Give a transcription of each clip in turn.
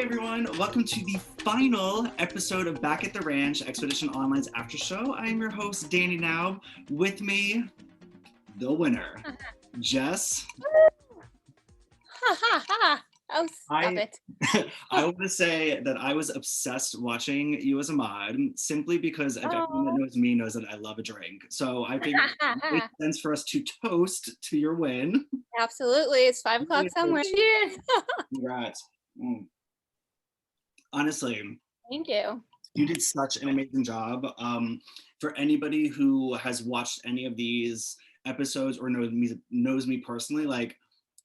everyone, welcome to the final episode of Back at the Ranch, Expedition Online's after show. I am your host, Danny Knaub. With me, the winner, Jess. Ha ha ha! Oh, stop it. I want to say that I was obsessed watching you as a mod, simply because everyone that knows me knows that I love a drink. So I figured it makes sense for us to toast to your win. Absolutely, it's 5 o'clock somewhere. Cheers! Congrats. Honestly, Thank you. you did such an amazing job. For anybody who has watched any of these episodes or knows me personally, like,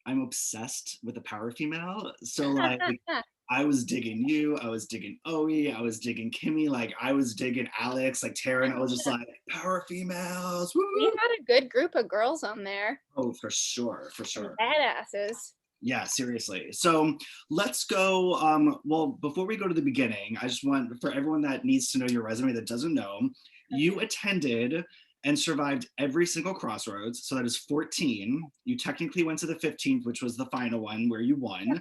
I'm obsessed with the power female. So like I was digging you, I was digging Owie, I was digging Kimmy, like I was digging Alex, like Taryn. I was just like, power females. Woo! We had a good group of girls on there. Oh, for sure, for sure. Badasses. Yeah, seriously. So let's go. Well, before we go to the beginning, I just want, for everyone that needs to know your resume that doesn't know, you attended and survived every single crossroads. So that is 14. You technically went to the 15th, which was the final one where you won.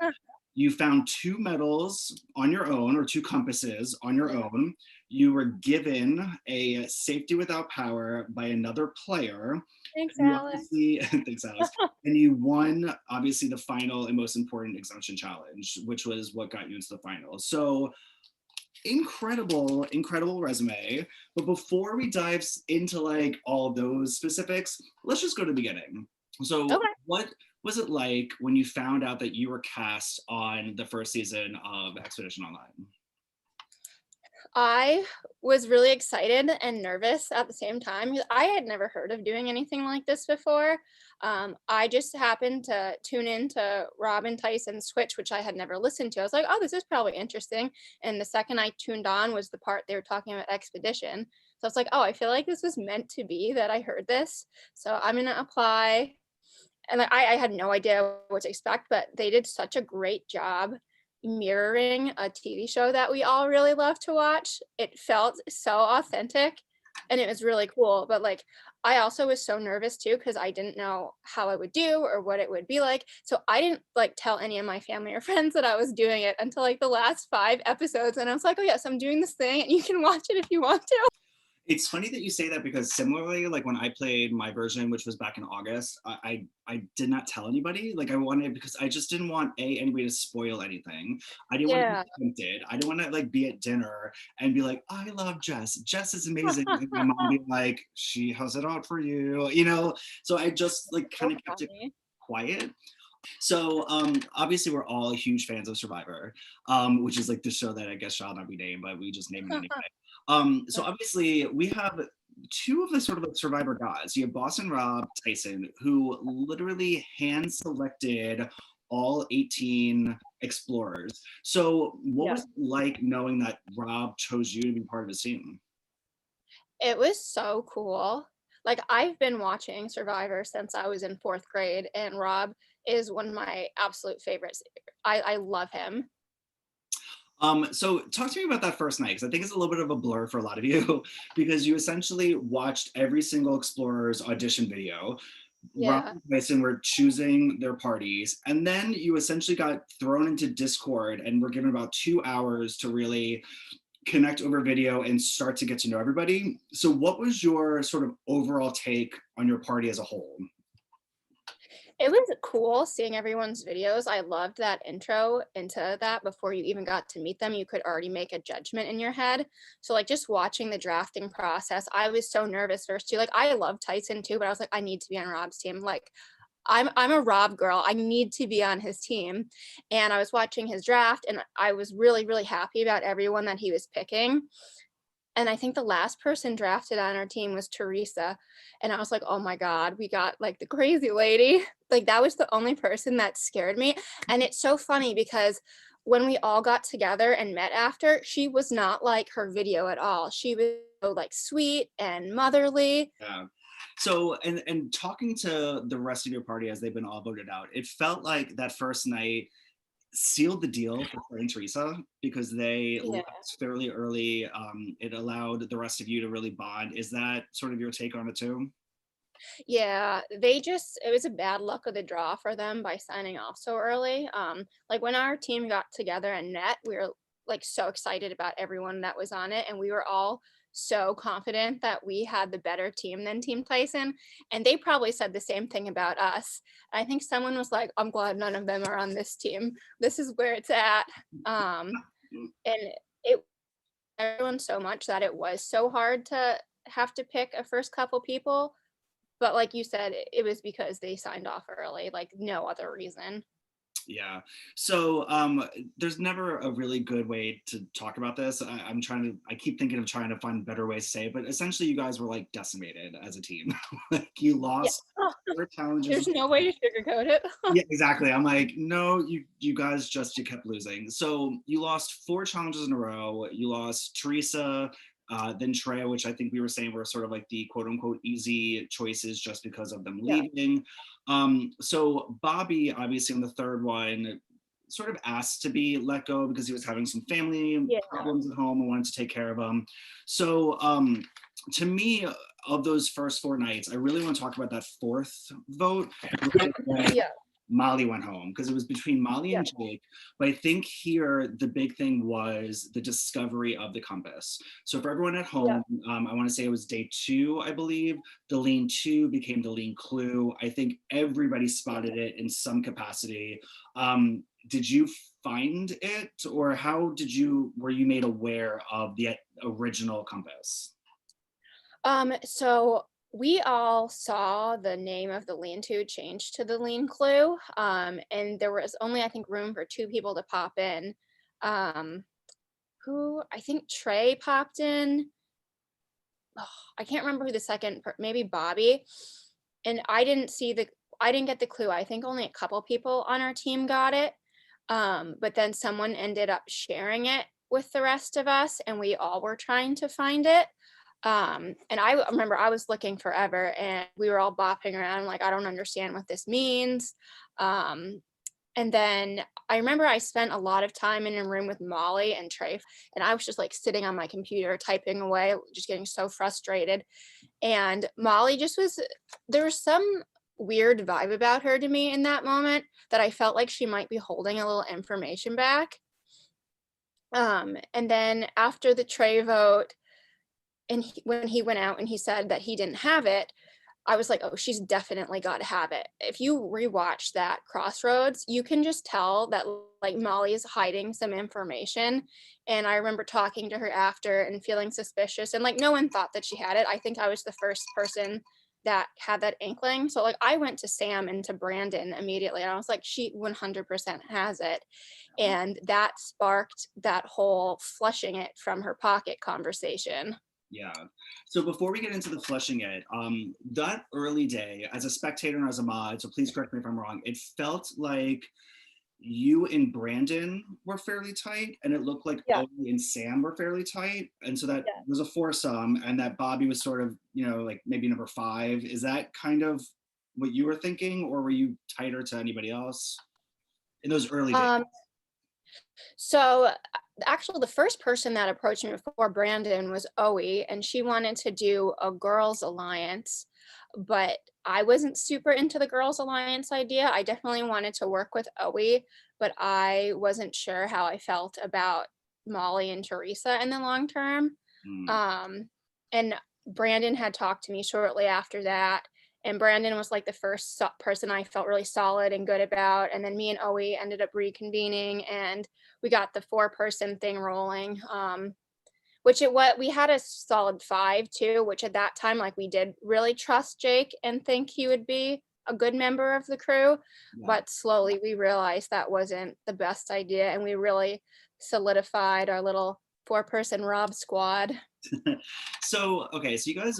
You found 2 medals on your own, or 2 compasses on your own. You were given a safety without power by another player. Thanks, Alex. Thanks, Alex. And you won, obviously, the final and most important exemption challenge, which was what got you into the final. So incredible resume. But before we dive into like all of those specifics, let's just go to the beginning. So What was it like when you found out that you were cast on the first season of Expedition Online? I was really excited and nervous at the same time. I had never heard of doing anything like this before. I just happened to tune into Rob and Tyson's Switch, which I had never listened to. I was like, oh, this is probably interesting. And the second I tuned on was the part they were talking about Expedition. So I was like, oh, I feel like this was meant to be that I heard this. So I'm going to apply. And I had no idea what to expect, but they did such a great job mirroring a TV show that we all really love to watch. It felt so authentic and it was really cool. But like, I also was so nervous too, because I didn't know how I would do or what it would be like. So I didn't like tell any of my family or friends that I was doing it until like the last 5 episodes. And I was like, oh yes, I'm doing this thing and you can watch it if you want to. It's funny that you say that, because similarly, like when I played my version, which was back in August, I did not tell anybody. Like I wanted, because I just didn't want anybody to spoil anything. I didn't want to be tempted. I didn't want to like be at dinner and be like, I love Jess. Jess is amazing. And my mom being like, she has it out for you, you know? So I just like kind of kept it quiet. So obviously we're all huge fans of Survivor, which is like the show that I guess shall not be named, but we just name it anyway. So obviously we have 2 of the sort of like Survivor gods. You have Boss and Rob Tyson, who literally hand selected all 18 explorers. So what was it like knowing that Rob chose you to be part of his team? It was so cool. Like, I've been watching Survivor since I was in 4th grade, and Rob is one of my absolute favorites. I love him. So talk to me about that first night, because I think it's a little bit of a blur for a lot of you, because you essentially watched every single explorer's audition video. Rob and Tyson were choosing their parties, and then you essentially got thrown into Discord and were given about 2 hours to really connect over video and start to get to know everybody. So what was your sort of overall take on your party as a whole? It was cool seeing everyone's videos. I loved that intro into that. Before you even got to meet them, you could already make a judgment in your head. So like just watching the drafting process, I was so nervous first too. Like I love Tyson too, but I was like, I need to be on Rob's team. Like I'm a Rob girl. I need to be on his team. And I was watching his draft and I was really, really happy about everyone that he was picking. And I think the last person drafted on our team was Teresa. And I was like, oh my God, we got like the crazy lady. Like that was the only person that scared me. And it's so funny because when we all got together and met after, she was not like her video at all. She was so like sweet and motherly. Yeah. So, and talking to the rest of your party as they've been all voted out, it felt like that first night sealed the deal for Clay and Teresa, because they left fairly early. It allowed the rest of you to really bond. Is that sort of your take on it too? Yeah, it was a bad luck of the draw for them by signing off so early. Like when our team got together and met, we were like so excited about everyone that was on it, and we were all so confident that we had the better team than Team Tyson. And they probably said the same thing about us. I think someone was like, I'm glad none of them are on this team. This is where it's at. And it everyone so much that it was so hard to have to pick a first couple people, but like you said, it was because they signed off early, like, no other reason. Yeah. So there's never a really good way to talk about this. I keep thinking of trying to find better ways to say it, but essentially you guys were like decimated as a team. Like you Yeah. lost four challenges. There's no way to sugarcoat it. Yeah, exactly. I'm like, no, you guys just you kept losing. So you lost four challenges in a row. You lost Teresa, then Treya, which I think we were saying were sort of like the quote unquote easy choices just because of them Yeah, leaving. So Bobby, obviously on the third one, sort of asked to be let go because he was having some family yeah, problems at home and wanted to take care of them. So to me, of those first four nights, I really want to talk about that fourth vote, when yeah, Molly went home, because it was between Molly yeah, and Jake. But I think here the big thing was the discovery of the compass. So for everyone at yeah. home, I want to say it was day two, I believe. The lean two became the lean clue. I think everybody spotted it in some capacity. Did you find it, or how were you made aware of the original compass? So we all saw the name of the lean-to change to the lean clue, and there was only, I think, room for 2 people to pop in. Um, who I think Trey popped in. I can't remember who the second maybe Bobby. And I didn't get the clue. I think only a couple people on our team got it. But then someone ended up sharing it with the rest of us, and we all were trying to find it. And remember I was looking forever, and we were all bopping around like, I don't understand what this means. Um, and then I remember I spent a lot of time in a room with Molly and Trey, and I was just like sitting on my computer typing away, just getting so frustrated. And Molly just was, there was some weird vibe about her to me in that moment that I felt like she might be holding a little information back. And then after the Trey vote, and when he went out and he said that he didn't have it, I was like, oh, she's definitely got to have it. If you rewatch that Crossroads, you can just tell that like Molly is hiding some information. And I remember talking to her after and feeling suspicious. And like no one thought that she had it. I think I was the first person that had that inkling. So like I went to Sam and to Brandon immediately, and I was like, she 100% has it. And that sparked that whole flushing it from her pocket conversation. Yeah. So before we get into the flushing it, that early day, as a spectator and as a mod, so please correct me if I'm wrong, it felt like you and Brandon were fairly tight, and it looked like Yeah. Odie and Sam were fairly tight, and so that Yeah. was a foursome, and that Bobby was sort of, like maybe number five. Is that kind of what you were thinking, or were you tighter to anybody else in those early days? Um, So actually the first person that approached me before Brandon was Oe, and she wanted to do a girls alliance, but I wasn't super into the girls alliance idea. I definitely wanted to work with Oe, but I wasn't sure how I felt about Molly and Teresa in the long term. Hmm. Um, and Brandon had talked to me shortly after that. And Brandon was like the first person I felt really solid and good about. And then me and Oe ended up reconvening, and we got the 4-person thing rolling. Which it what we had a solid 5 too, which at that time, like we did really trust Jake and think he would be a good member of the crew. Yeah. But slowly we realized that wasn't the best idea, and we really solidified our little 4-person Rob squad. So okay, so you guys,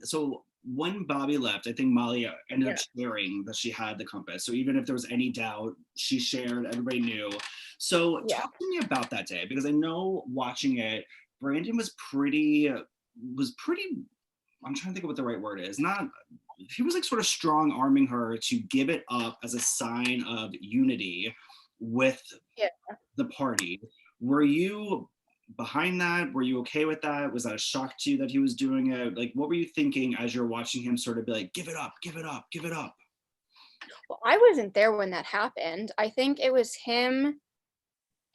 so when Bobby left, I think Molly ended up Yeah. sharing that she had the compass. So even if there was any doubt, she shared. Everybody knew. So Yeah. talk to me about that day, because I know watching it, Brandon was pretty. I'm trying to think of what the right word is. Not. He was like sort of strong arming her to give it up as a sign of unity with Yeah. the party. Were you behind that? Were you okay with that? Was that a shock to you that he was doing it? Like, what were you thinking as you're watching him sort of be like, give it up, give it up, give it up? Well, I wasn't there when that happened. I think it was him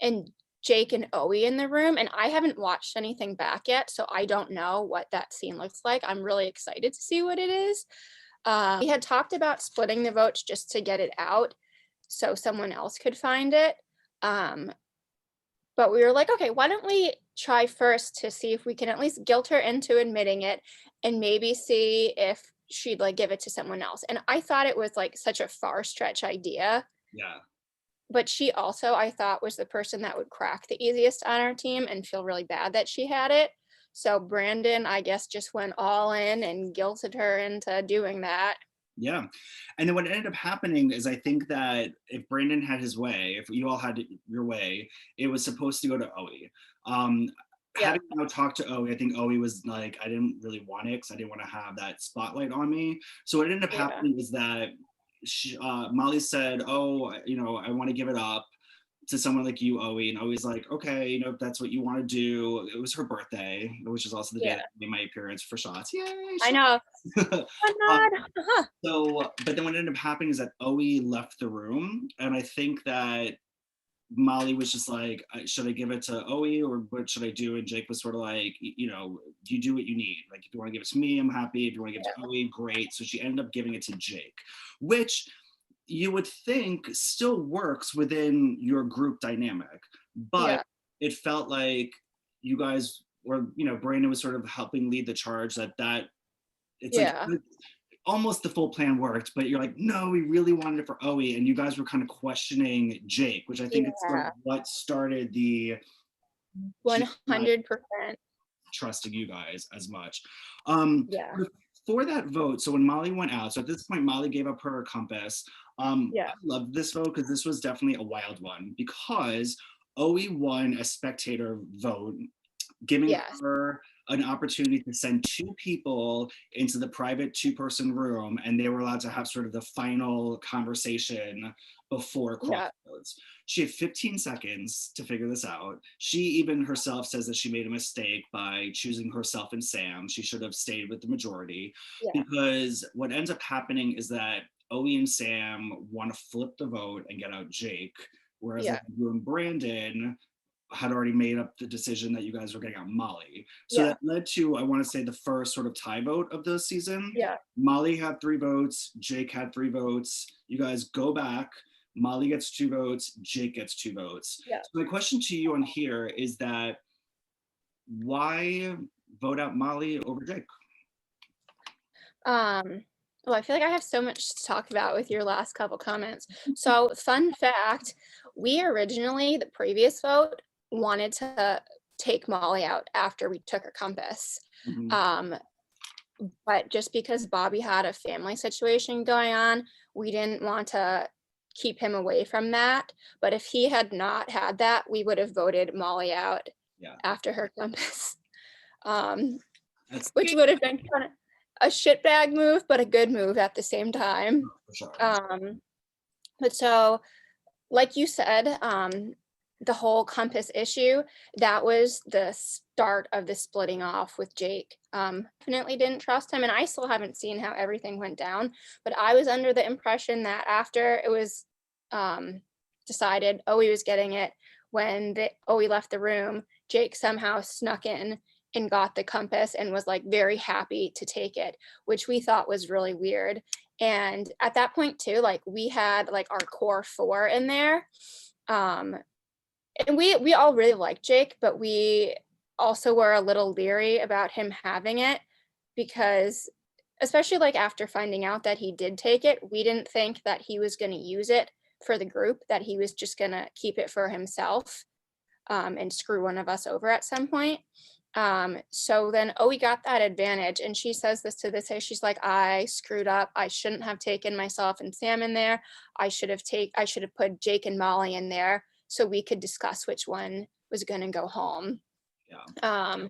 and Jake and Owie in the room, and I haven't watched anything back yet, so I don't know what that scene looks like. I'm really excited to see what it is. We had talked about splitting the votes just to get it out so someone else could find it. Um, but we were like, okay, why don't we try first to see if we can at least guilt her into admitting it and maybe see if she'd like give it to someone else. And I thought it was like such a far stretch idea, Yeah. but she also, I thought, was the person that would crack the easiest on our team and feel really bad that she had it. So Brandon, I guess, just went all in and guilted her into doing that. Yeah. And then what ended up happening is I think that if Brandon had his way, if you all had your way, it was supposed to go to Owie. Um, Yeah, Having now talked to Owie, I think Owie was like, I didn't really want it because I didn't want to have that spotlight on me. So what ended up yeah, happening was that Molly said, oh, I want to give it up to someone like you, Owie, and Owie's like, okay, if that's what you want to do. It was her birthday, which is also the day yeah. that I made my appearance for Shots. Yay, I know. Shots! Oh um, my God. Uh-huh. so, but then what ended up happening is that Owie left the room, and I think that Molly was just like, should I give it to Owie or what should I do? And Jake was sort of like, you do what you need. Like, if you want to give it to me, I'm happy. If you want to give it to Owie, great. So she ended up giving it to Jake, which you would think still works within your group dynamic, but Yeah, it felt like you guys were, Brandon was sort of helping lead the charge that it's like yeah, almost the full plan worked, but you're like, no, we really wanted it for Owie, and you guys were kind of questioning Jake, which I think it's sort of yeah. what started the she not 100%. trusting you guys as much. Um, Yeah, for that vote, so when Molly went out, so at this point, Molly gave up her compass. yeah, I loved this vote because this was definitely a wild one because Owie won a spectator vote giving yes, her an opportunity to send two people into the private two-person room, and they were allowed to have sort of the final conversation before yeah, crossroads. She had 15 seconds to figure this out. She even herself says that she made a mistake by choosing herself and Sam. She should have stayed with the majority, yeah, because what ends up happening is that Owie and Sam want to flip the vote and get out Jake, whereas yeah, like you and Brandon had already made up the decision that you guys were getting out Molly. So yeah, that led to, I want to say, the first sort of tie vote of the season. yeah. Molly had 3 votes, Jake had 3 votes. You guys go back. Molly gets 2 votes, Jake gets 2 votes. Yeah. So my question to you on here is that why vote out Molly over Jake? Well, I feel like I have so much to talk about with your last couple comments. So, fun fact, we originally, the previous vote, wanted to take Molly out after we took her compass. Mhm. Um, but just because Bobby had a family situation going on, we didn't want to keep him away from that. But if he had not had that, we would have voted Molly out Yeah, after her compass. Um, that's which would have been kind of a shitbag move, but a good move at the same time. for sure. Um, but so, like you said, the whole compass issue, that was the start of the splitting off with Jake. Definitely didn't trust him, and I still haven't seen how everything went down, but I was under the impression that after it was decided Owie was getting it, when Owie left the room, Jake somehow snuck in and got the compass and was like very happy to take it, which we thought was really weird. And at that point too, like we had like our core 4 in there. Um, and we all really liked Jake, but we also were a little leery about him having it because especially like after finding out that he did take it, we didn't think that he was going to use it for the group, that he was just going to keep it for himself and screw one of us over at some point. So then Owie got that advantage, and she says this to this day. She's like, I screwed up. I shouldn't have taken myself and Sam in there. I should have put Jake and Molly in there so we could discuss which one was going to go home. Yeah.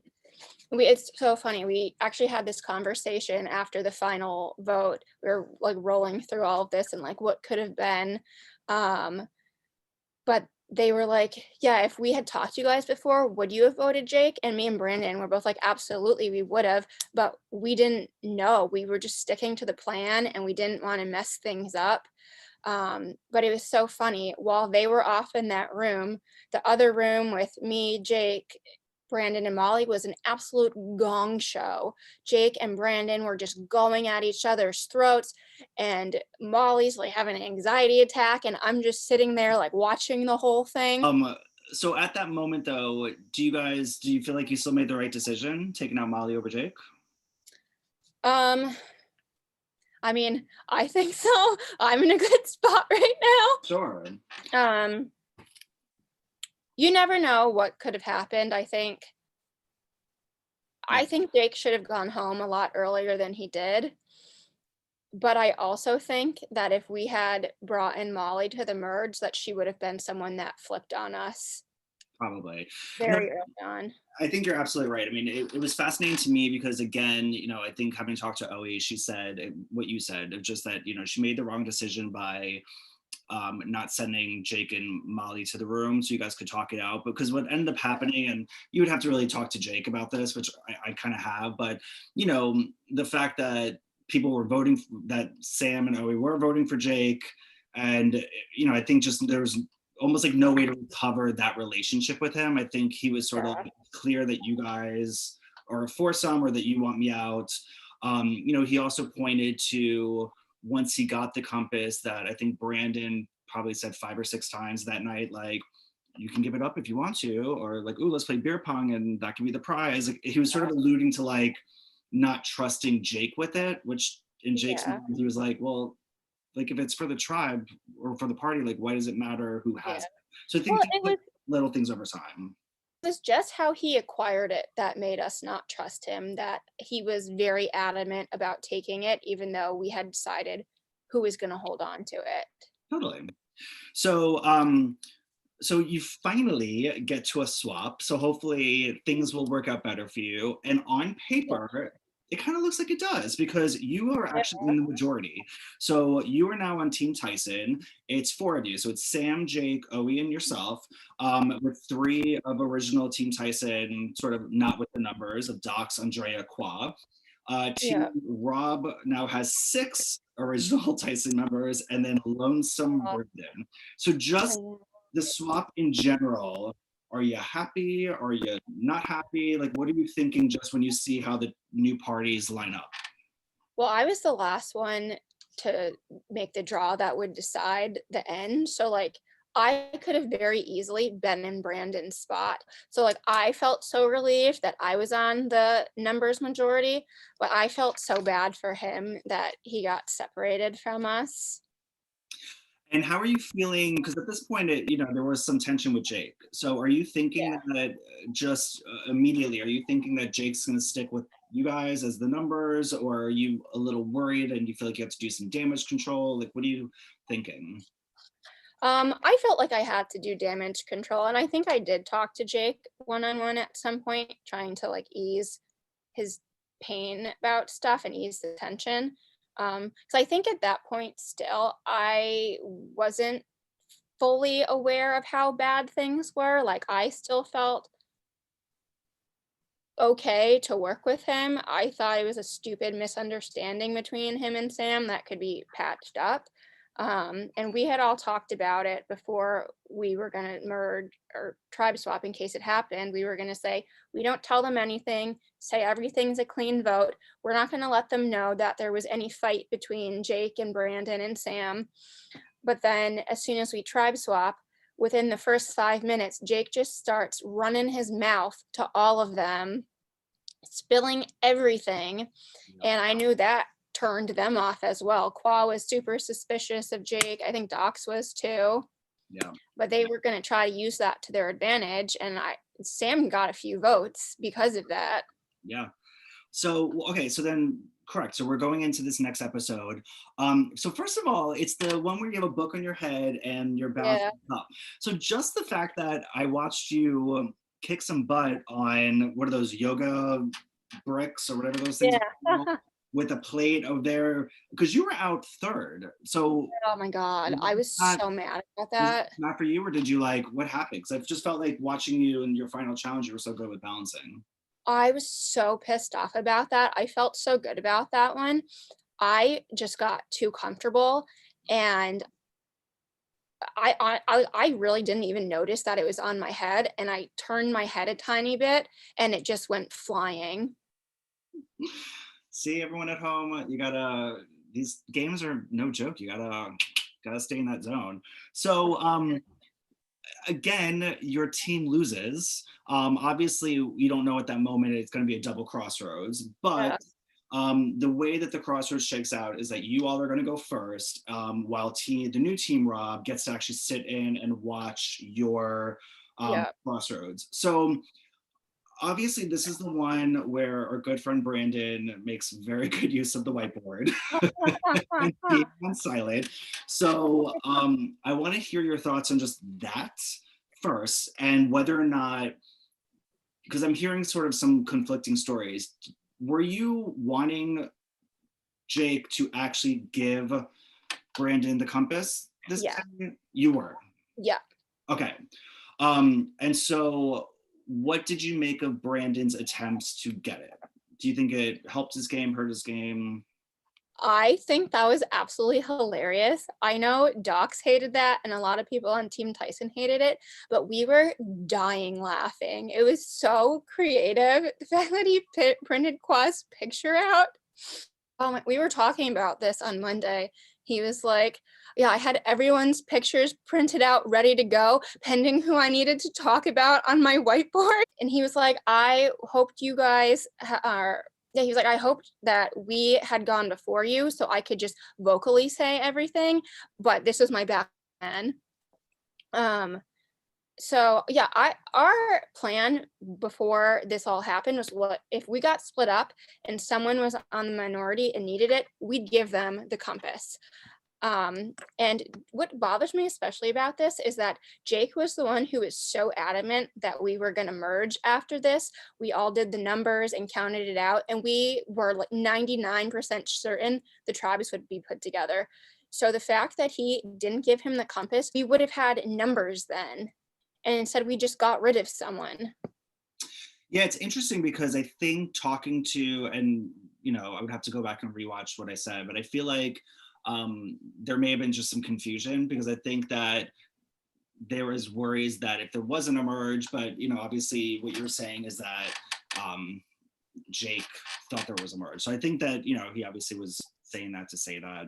It's so funny. We actually had this conversation after the final vote. We were like rolling through all of this and like what could have been. But they were like, "Yeah, if we had talked to you guys before, would you have voted Jake?" And me and Brandon were both like, "Absolutely, we would have," but we didn't know. We were just sticking to the plan, and we didn't want to mess things up. But it was so funny. While they were off in that room, the other room with me, Jake, Brandon, and Molly was an absolute gong show. Jake and Brandon were just going at each other's throats, and Molly's like having an anxiety attack, and I'm just sitting there like watching the whole thing. Um, so at that moment though, do you feel like you still made the right decision taking out Molly over Jake? Um, I mean, I think so. I'm in a good spot right Sure. now. You never know what could have happened. Yeah, I think Jake should have gone home a lot earlier than he did. But I also think that if we had brought in Molly to the merge, that she would have been someone that flipped on us probably. And very early on. I think you're absolutely right. I mean, it was fascinating to me because, again, I think having talked to Oe, she said what you said, of just that, she made the wrong decision by not sending Jake and Molly to the room so you guys could talk it out. Because what ended up happening, and you would have to really talk to Jake about this, which I kind of have, but, the fact that people were voting, that Sam and Oe were voting for Jake, and, I think just there was almost like no way to recover that relationship with him. I think he was sort of Yeah. like clear that you guys are a foursome or that you want me out. He also pointed to once he got the compass that I think Brandon probably said 5 or 6 times that night, like, you can give it up if you want to, or like, ooh, let's play beer pong and that can be the prize. Like, he was sort of alluding to like not trusting Jake with it, which in Jake's Yeah. mind, he was like, well, like if it's for the tribe or for the party, like why does it matter who has Yeah. it? So I think Well, things like little things over time. it was just how he acquired it that made us not trust him, that he was very adamant about taking it, even though we had decided who was going to hold on to it. Totally. So so you finally get to a swap. So hopefully things will work out better for you. And on paper, it kind of looks like it does because you are actually in the majority. So you are now on Team Tyson. It's 4 of you. So it's Sam, Jake, Oe, and yourself, with 3 of original Team Tyson, sort of not with the numbers of Docs, Andrea, Qua. Team Yeah. Rob now has 6 original Tyson members and then Lonesome Uh, Brendan. So just the swap in general, are you happy? Are you not happy? Like, what are you thinking just when you see how the new parties line up? Well, I was the last one to make the draw that would decide the end. So, like, I could have very easily been in Brandon's spot. So, like, I felt so relieved that I was on the numbers majority, but I felt so bad for him that he got separated from us. And how are you feeling? Because at this point, there was some tension with Jake. So are you thinking Yeah. that just immediately, are you thinking that Jake's going to stick with you guys as the numbers, or are you a little worried and you feel like you have to do some damage control? Like, what are you thinking? I felt like I had to do damage control, and I think I did talk to Jake one on one at some point, trying to like ease his pain about stuff and ease the tension. Because I think at that point, still, I wasn't fully aware of how bad things were. Like, I still felt okay to work with him. I thought it was a stupid misunderstanding between him and Sam that could be patched up. And we had all talked about it before we were going to merge or tribe swap in case it happened. We were going to say, we don't tell them anything, say everything's a clean vote. We're not going to let them know that there was any fight between Jake and Brandon and Sam. But then as soon as we tribe swap, within the first 5 minutes, Jake just starts running his mouth to all of them, spilling everything. And I knew that turned them off as well. Qua was super suspicious of Jake. I think Docs was too. Yeah. But they were going to try to use that to their advantage. And Sam got a few votes because of that. Yeah. So, okay, so then, correct. So we're going into this next episode. So first of all, it's the one where you have a book on your head and you're balancing Yeah. up. So just the fact that I watched you kick some butt on what are those yoga bricks or whatever those things Yeah. are called, with a plate of their, because you were out third. So Oh my God, I was not, so mad about was it that. not for you, or did you like what happened? Because I just felt like watching you in your final challenge, you were so good with balancing. I was so pissed off about that. I felt so good about that one. I just got too comfortable, and I really didn't even notice that it was on my head, and I turned my head a tiny bit, and it just went flying. See, everyone at home, you gotta, these games are no joke. You gotta stay in that zone. So again, your team loses. Obviously, you don't know at that moment it's going to be a double crossroads, but Yeah, the way that the crossroads shakes out is that you all are going to go first, while the new team Rob gets to actually sit in and watch your yeah. crossroads. So obviously, this is the one where our good friend Brandon makes very good use of the whiteboard and being on silent. So I want to hear your thoughts on just that first, and whether or not, because I'm hearing sort of some conflicting stories. Were you wanting Jake to actually give Brandon the compass this Yeah, time? You were. yeah. Okay. And so what did you make of Brandon's attempts to get it? Do you think it helped his game, hurt his game? I think that was absolutely hilarious. I know Docs hated that, and a lot of people on Team Tyson hated it, but we were dying laughing. It was so creative. The fact that he printed Qua's picture out. Oh my, we were talking about this on Monday. He was like, "Yeah, I had everyone's pictures printed out, ready to go, pending who I needed to talk about on my whiteboard." And he was like, "I hoped you guys are." Yeah, he was like, "I hoped that we had gone before you, so I could just vocally say everything, but this was my back then." Um, so yeah, I our plan before this all happened was, what if we got split up and someone was on the minority and needed it, we'd give them the compass. And what bothers me especially about this is that Jake was the one who was so adamant that we were going to merge after this. We all did the numbers and counted it out, and we were like 99% certain the tribes would be put together. So the fact that he didn't give him the compass, we would have had numbers then. And instead, we just got rid of someone. Yeah, it's interesting because I think talking to, and I would have to go back and rewatch what I said, but I feel like there may have been just some confusion, because I think that there was worries that if there wasn't a merge, but obviously what you're saying is that Jake thought there was a merge. So I think that he obviously was saying that to say that.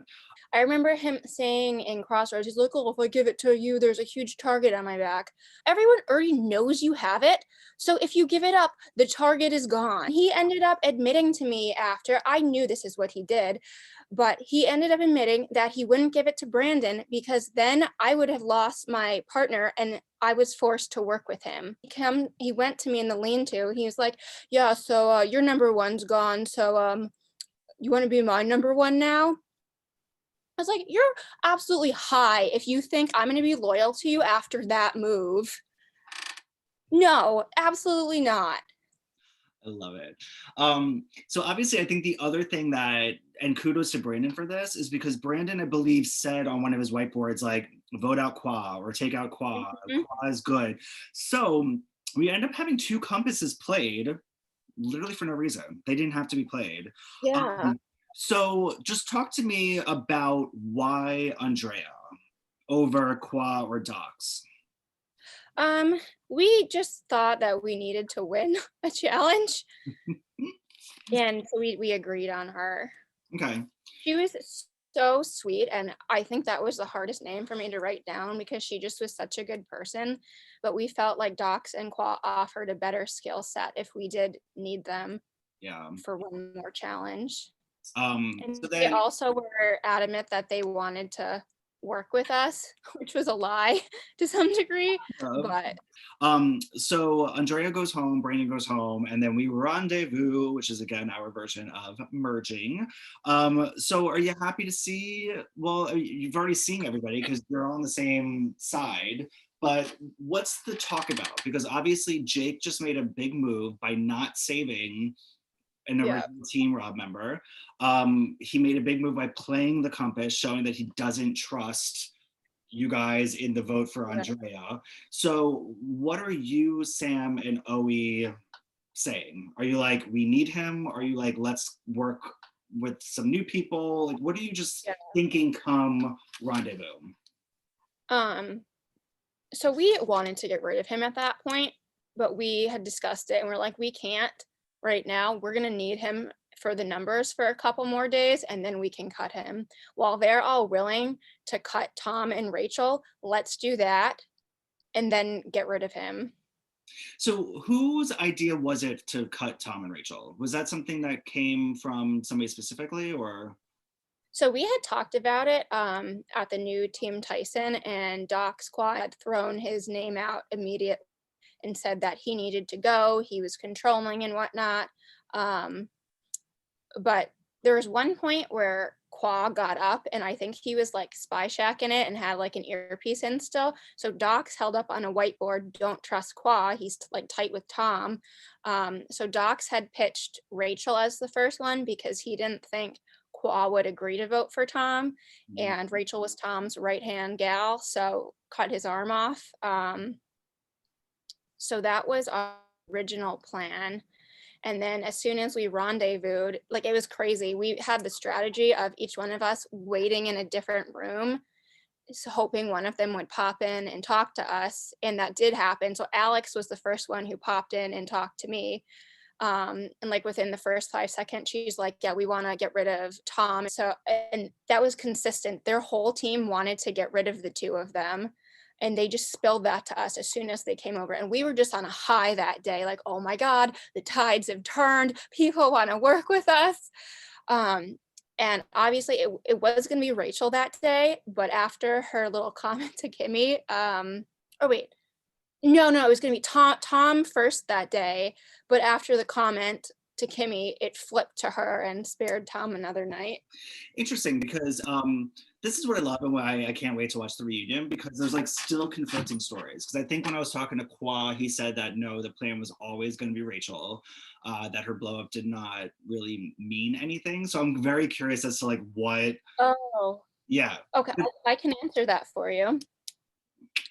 I remember him saying in Crossroads, he's like, "Oh, if I give it to you, there's a huge target on my back." Everyone already knows you have it. So if you give it up, the target is gone. He ended up admitting to me after, I knew this is what he did, but he ended up admitting that he wouldn't give it to Brandon because then I would have lost my partner and I was forced to work with him. He went to me in the lean-to. He was like, "Yeah, so your number one's gone. So you want to be my number one now?" I was like, "You're absolutely high if you think I'm going to be loyal to you after that move. No, absolutely not." I love it. So obviously, I think the other thing that, and kudos to Brandon for this, is because Brandon, I believe, said on one of his whiteboards, like, vote out Qua or take out Qua. Mhm. Qua is good. So we end up having two compasses played literally for no reason. They didn't have to be played. Yeah. Um, so just talk to me about why Andrea over Qua or Docs. Um, we just thought that we needed to win a challenge, and so we agreed on her. Okay. She was so sweet, and I think that was the hardest name for me to write down because she just was such a good person. But we felt like Docs and Qua offered a better skill set if we did need them Yeah. for one more challenge. So And they then also were adamant that they wanted to work with us, which was a lie to some degree, but so Andrea goes home, Brandon goes home, and then we rendezvous, which is again our version of merging. So are you happy to see? Well, you've already seen everybody because you're all on the same side. But what's the talk about? Because obviously Jake just made a big move by not saving an Yeah. original Team Rob member. He made a big move by playing the compass, showing that he doesn't trust you guys in the vote for Right. Andrea. So what are you, Sam, and Oe saying? Are you like, we need him? Are you like, let's work with some new people? Like, what are you just Yeah. thinking come rendezvous? Um, so we wanted to get rid of him at that point, but we had discussed it and we're like, we can't right now. We're gonna need him for the numbers for a couple more days and then we can cut him. While they're all willing to cut Tom and Rachel, let's do that and then get rid of him. So whose idea was it to cut Tom and Rachel? Was that something that came from somebody specifically, or? So we had talked about it at the new Team Tyson, and Doc Squad had thrown his name out immediately and said that he needed to go. He was controlling and whatnot. Um, but there was one point where Qua got up, and I think he was like spy shacking it and had like an earpiece in still. So Doc's held up on a whiteboard, "Don't trust Qua. He's like tight with Tom." So Doc's had pitched Rachel as the first one because he didn't think Qua would agree to vote for Tom, and Rachel was Tom's right hand gal, so cut his arm off. So that was our original plan. And then as soon as we rendezvoused, like it was crazy. We had the strategy of each one of us waiting in a different room, so hoping one of them would pop in and talk to us. And that did happen. So Alex was the first one who popped in and talked to me. And like within the first 5 seconds, she's like, yeah, we want to get rid of Tom. So, and that was consistent. Their whole team wanted to get rid of the two of them. And they just spilled that to us as soon as they came over. And we were just on a high that day, like, oh my God, the tides have turned. People want to work with us. Um, and obviously it was going to be Rachel that day. But after her little comment to Kimmy, oh wait, no, it was gonna be Tom first that day, but after the comment to Kimmy, it flipped to her and spared Tom another night. Interesting, because this is what I love and why I can't wait to watch the reunion, because there's like still conflicting stories. Because I think when I was talking to Qua, he said that no, the plan was always going to be Rachel, that her blow up did not really mean anything. So I'm very curious as to like what, Oh, yeah. okay, I can answer that for you.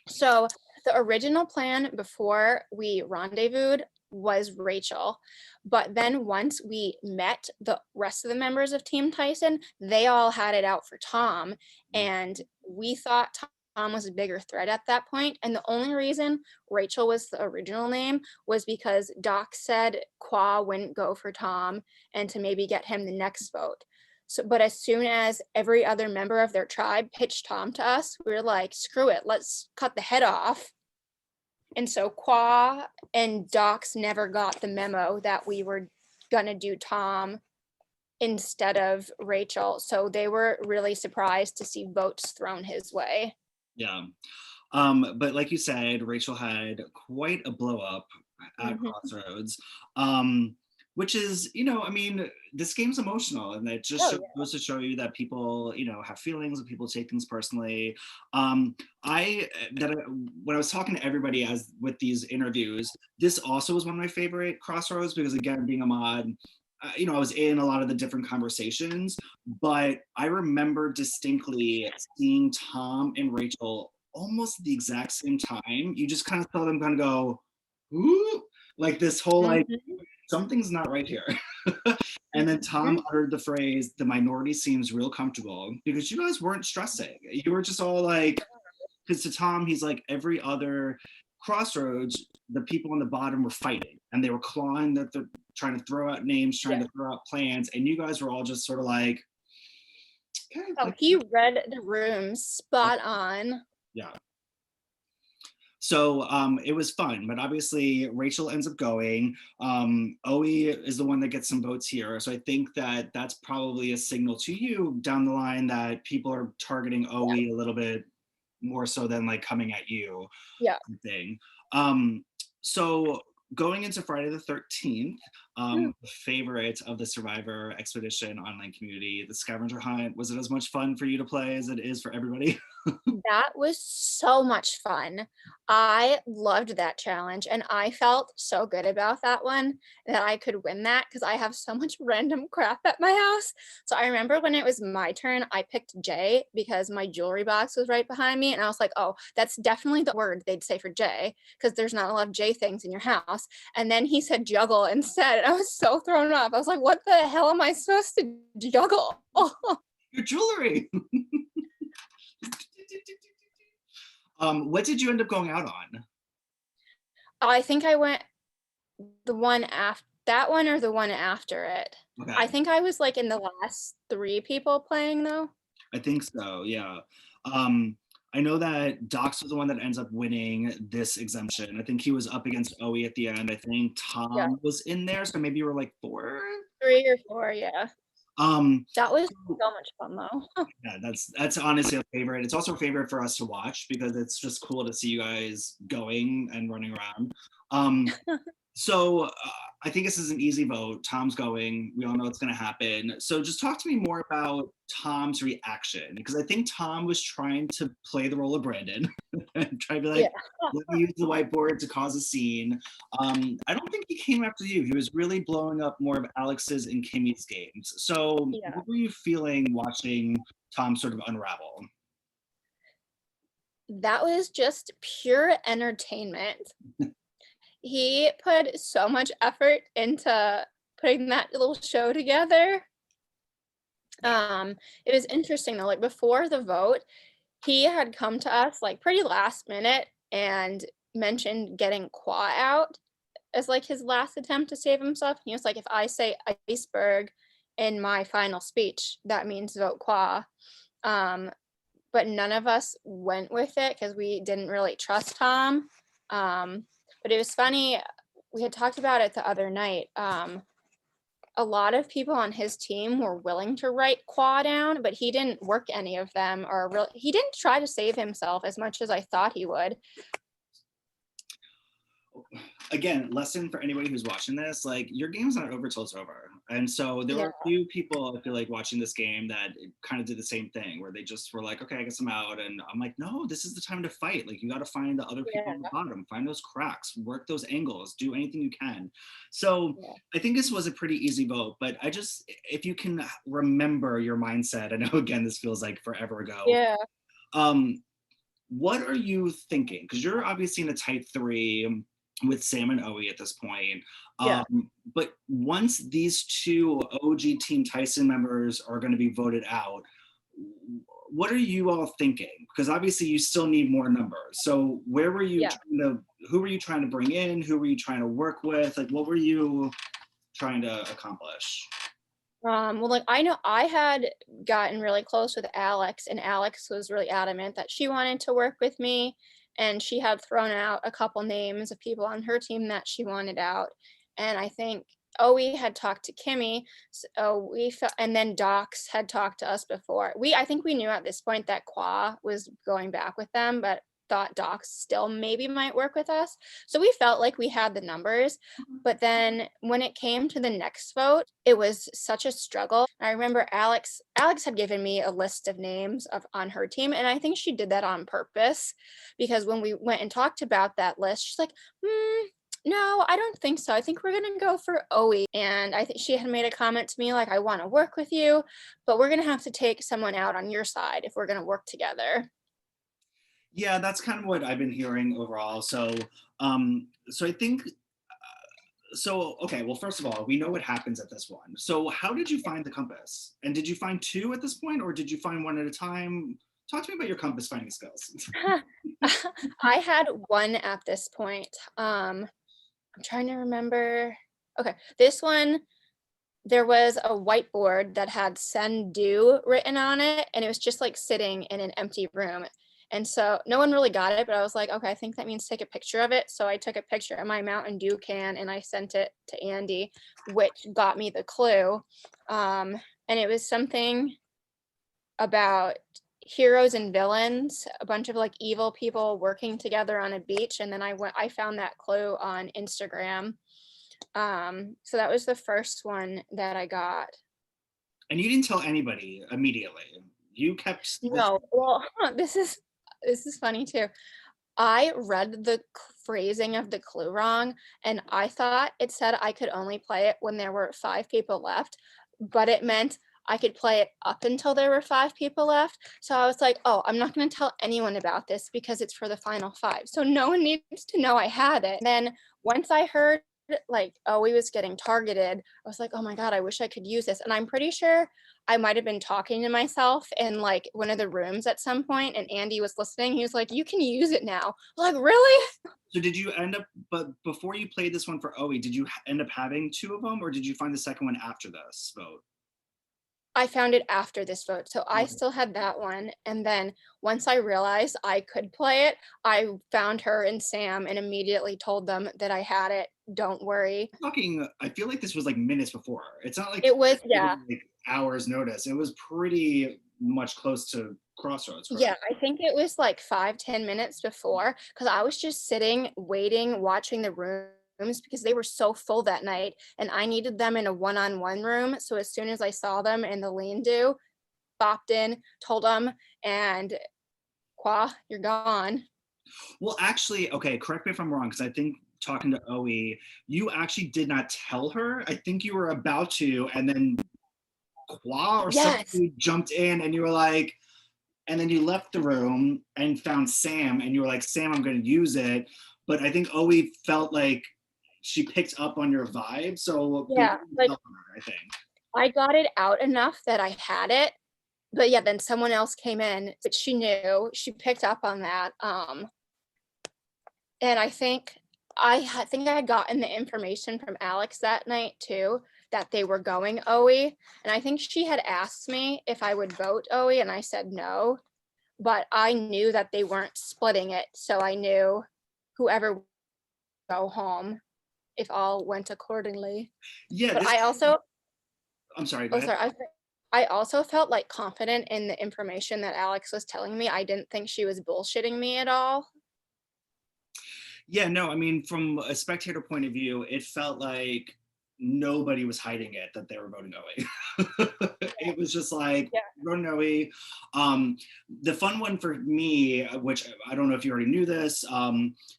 So the original plan before we rendezvoused was Rachel. But then once we met the rest of the members of Team Tyson, they all had it out for Tom. And we thought Tom was a bigger threat at that point. And the only reason Rachel was the original name was because Doc said Qua wouldn't go for Tom and to maybe get him the next vote. So, but as soon as every other member of their tribe pitched Tom to us, we were like, screw it, let's cut the head off. And so Qua and Docs never got the memo that we were gonna do Tom instead of Rachel. So they were really surprised to see votes thrown his way. Yeah. But like you said, Rachel had quite a blow up at Mhm. Crossroads, which is, I mean, this game's emotional, and it just Oh yeah. goes to show you that people, have feelings, and people take things personally. When I was talking to everybody as with these interviews, this also was one of my favorite Crossroads, because again, being a mod, I was in a lot of the different conversations, but I remember distinctly seeing Tom and Rachel almost at the exact same time. You just kind of saw them kind of go, ooh, like this whole like, Mhm. something's not right here. And then Mhm. Tom uttered the phrase, the minority seems real comfortable, because you guys weren't stressing. You were just all like, because to Tom, he's like, every other Crossroads, the people on the bottom were fighting and they were clawing, that they're trying to throw out names, trying Yeah. to throw out plans. And you guys were all just sort of like, okay, Oh, like, he read the room spot on. yeah. So it was fun, but obviously Rachel ends up going. Oe is the one that gets some votes here. So I think that that's probably a signal to you down the line that people are targeting Oe a little bit more so than like coming at you Yeah. thing. Um, so going into Friday the 13th, favorite of the Survivor Expedition online community, the scavenger hunt. Was it as much fun for you to play as it is for everybody? That was so much fun. I loved that challenge, and I felt so good about that one that I could win that because I have so much random crap at my house. So I remember when it was my turn, I picked J because my jewelry box was right behind me, and I was like, "Oh, that's definitely the word they'd say for J because there's not a lot of J things in your house." And then he said juggle instead, and I was so thrown off. I was like, "What the hell am I supposed to juggle?" Your jewelry. What did you end up going out on? I think I went the one after that one or the one after it? I Okay, think I was, like, in the last 3 people playing, though. I think so. Yeah. Um, I know that Docs was the one that ends up winning this exemption. I think he was up against Oe at the end. I think Yeah, Tom was in there, so maybe you were like four. 3 or 4, yeah. Um, That was so so much fun, though. yeah, that's honestly a favorite. It's also a favorite for us to watch because it's just cool to see you guys going and running around. Um, so I think this is an easy vote. Tom's going. We all know it's going to happen. So just talk to me more about Tom's reaction because I think Tom was trying to play the role of Brandon and try to be Yeah. like, let me use the whiteboard to cause a scene. I don't think he came after you. He was really blowing up more of Alex's and Kimmy's games. So Yeah. what were you feeling watching Tom sort of unravel? That was just pure entertainment. He put so much effort into putting that little show together. Yeah. It was interesting, though, like, before the vote, he had come to us, like, pretty last minute and mentioned getting Qua out as, like, his last attempt to save himself. He was like, "If I say iceberg in my final speech, that means vote Qua." Um, but none of us went with it because we didn't really trust Tom. But it was funny, we had talked about it the other night. A lot of people on his team were willing to write Qua down, but he didn't work any of them or really he didn't try to save himself as much as I thought he would. Again, lesson for anybody who's watching this, like your game's not over till it's over. And so there Yeah, were a few people I feel like watching this game that kind of did the same thing where they just were like, okay, I guess I'm out. And I'm like, no, this is the time to fight. Like you got to find the other people yeah, on the bottom, find those cracks, work those angles, do anything you can. So yeah. I think this was a pretty easy vote, but I just, if you can remember your mindset, I know again, this feels like forever ago. Yeah, Um, what are you thinking? Because you're obviously in a tight three with Sam and Oe at this point. yeah. But once these two OG Team Tyson members are going to be voted out, what are you all thinking? Because obviously you still need more numbers. So where were you Yeah. trying to? Who were you trying to bring in? Who were you trying to work with? Like what were you trying to accomplish? Well, like I know I had gotten really close with Alex, and Alex was really adamant that she wanted to work with me, and she had thrown out a couple names of people on her team that she wanted out. And I think we had talked to Kimmy, so we felt, and then Docs had talked to us before. I think we knew at this point that Qua was going back with them, but thought Docs still maybe might work with us. So we felt like we had the numbers. But then when it came to the next vote, it was such a struggle. I remember Alex had given me a list of names of on her team, and I think she did that on purpose because when we went and talked about that list, she's like, no, I don't think so. I think we're gonna go for Oe. And I think she had made a comment to me like, I want to work with you, but we're gonna have to take someone out on your side if we're gonna work together. Yeah, that's kind of what I've been hearing overall. So I think so okay, well first of all we know what happens at this one, so how did you find the compass, and did you find two at this point or did you find one at a time? Talk to me about your compass finding skills. I had one at this point. I'm trying to remember. Okay, this one, there was a whiteboard that had send do written on it, and it was just like sitting in an empty room. And so no one really got it, but I was like, okay, I think that means take a picture of it. So I took a picture of my Mountain Dew can and I sent it to Andy, which got me the clue. And it was something about heroes and villains, a bunch of like evil people working together on a beach. And then I found that clue on Instagram. So that was the first one that I got. And you didn't tell anybody immediately. You kept this. No, well, this is funny too. I read the phrasing of the clue wrong, and I thought it said I could only play it when there were 5 people left, but it meant I could play it up until there were 5 people left. So I was like, "Oh, I'm not gonna tell anyone about this because it's for the final 5. So no one needs to know I had it." Then once I heard like, oh, he was getting targeted, I was like, "Oh my god, I wish I could use this." And I'm pretty sure I might have been talking to myself in like one of the rooms at some point, and Andy was listening. He was like, "You can use it now." I'm like, really? So did you end up, but before you played this one for OE, did you end up having 2 of them, or did you find the second one after this vote? I found it after this vote, so I Okay. still had that one. And then once I realized I could play it, I found her and Sam and immediately told them that I had it. Don't worry. Talking, I feel like this was like minutes before. It's not like It was, it was yeah. like hours notice. It was pretty much close to crossroads, correct? Yeah, I think it was like 5, 10 minutes before, because I was just sitting, waiting, watching the rooms because they were so full that night, and I needed them in a one-on-one room. So as soon as I saw them in the lean-to, bopped in, told them, and "Qua, you're gone." Well, actually, okay, correct me if I'm wrong, because I think talking to OE, you actually did not tell her. I think you were about to, and then Qua or Yes. somebody jumped in and you were like, and then you left the room and found Sam and you were like, Sam, I'm going to use it. But I think OE felt like she picked up on your vibe. So maybe Yeah, you like, tell her, I think. I got it out enough that I had it, but yeah, then someone else came in, but she knew, she picked up on that, and I think I had gotten the information from Alex that night too, that they were going OE, and I think she had asked me if I would vote OE, and I said no, but I knew that they weren't splitting it, so I knew whoever would go home if all went accordingly. Yeah, But this, I also I'm sorry, go oh, ahead. sorry, I also felt, like, confident in the information that Alex was telling me. I didn't think she was bullshitting me at all. Yeah, no, I mean, from a spectator point of view, it felt like nobody was hiding it that they were voting OE. It was just like Yeah. voting OE. The fun one for me, which I don't know if you already knew this,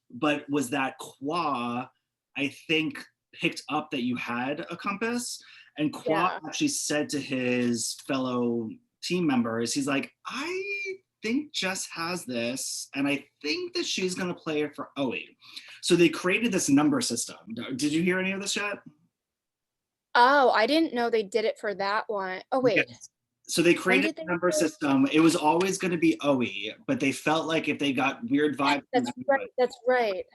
but was that Qua, I think, picked up that you had a compass, and Qua Yeah. actually said to his fellow team members, he's like, I think Jess has this, and I think that she's going to play it for OE. So they created this number system. Did you hear any of this yet? Oh, I didn't know they did it for that one. Oh, wait. Yes. So they When created did they a number do it? system. It was always going to be OE, but they felt like if they got weird Yes, vibes from that's right, everybody, that's right.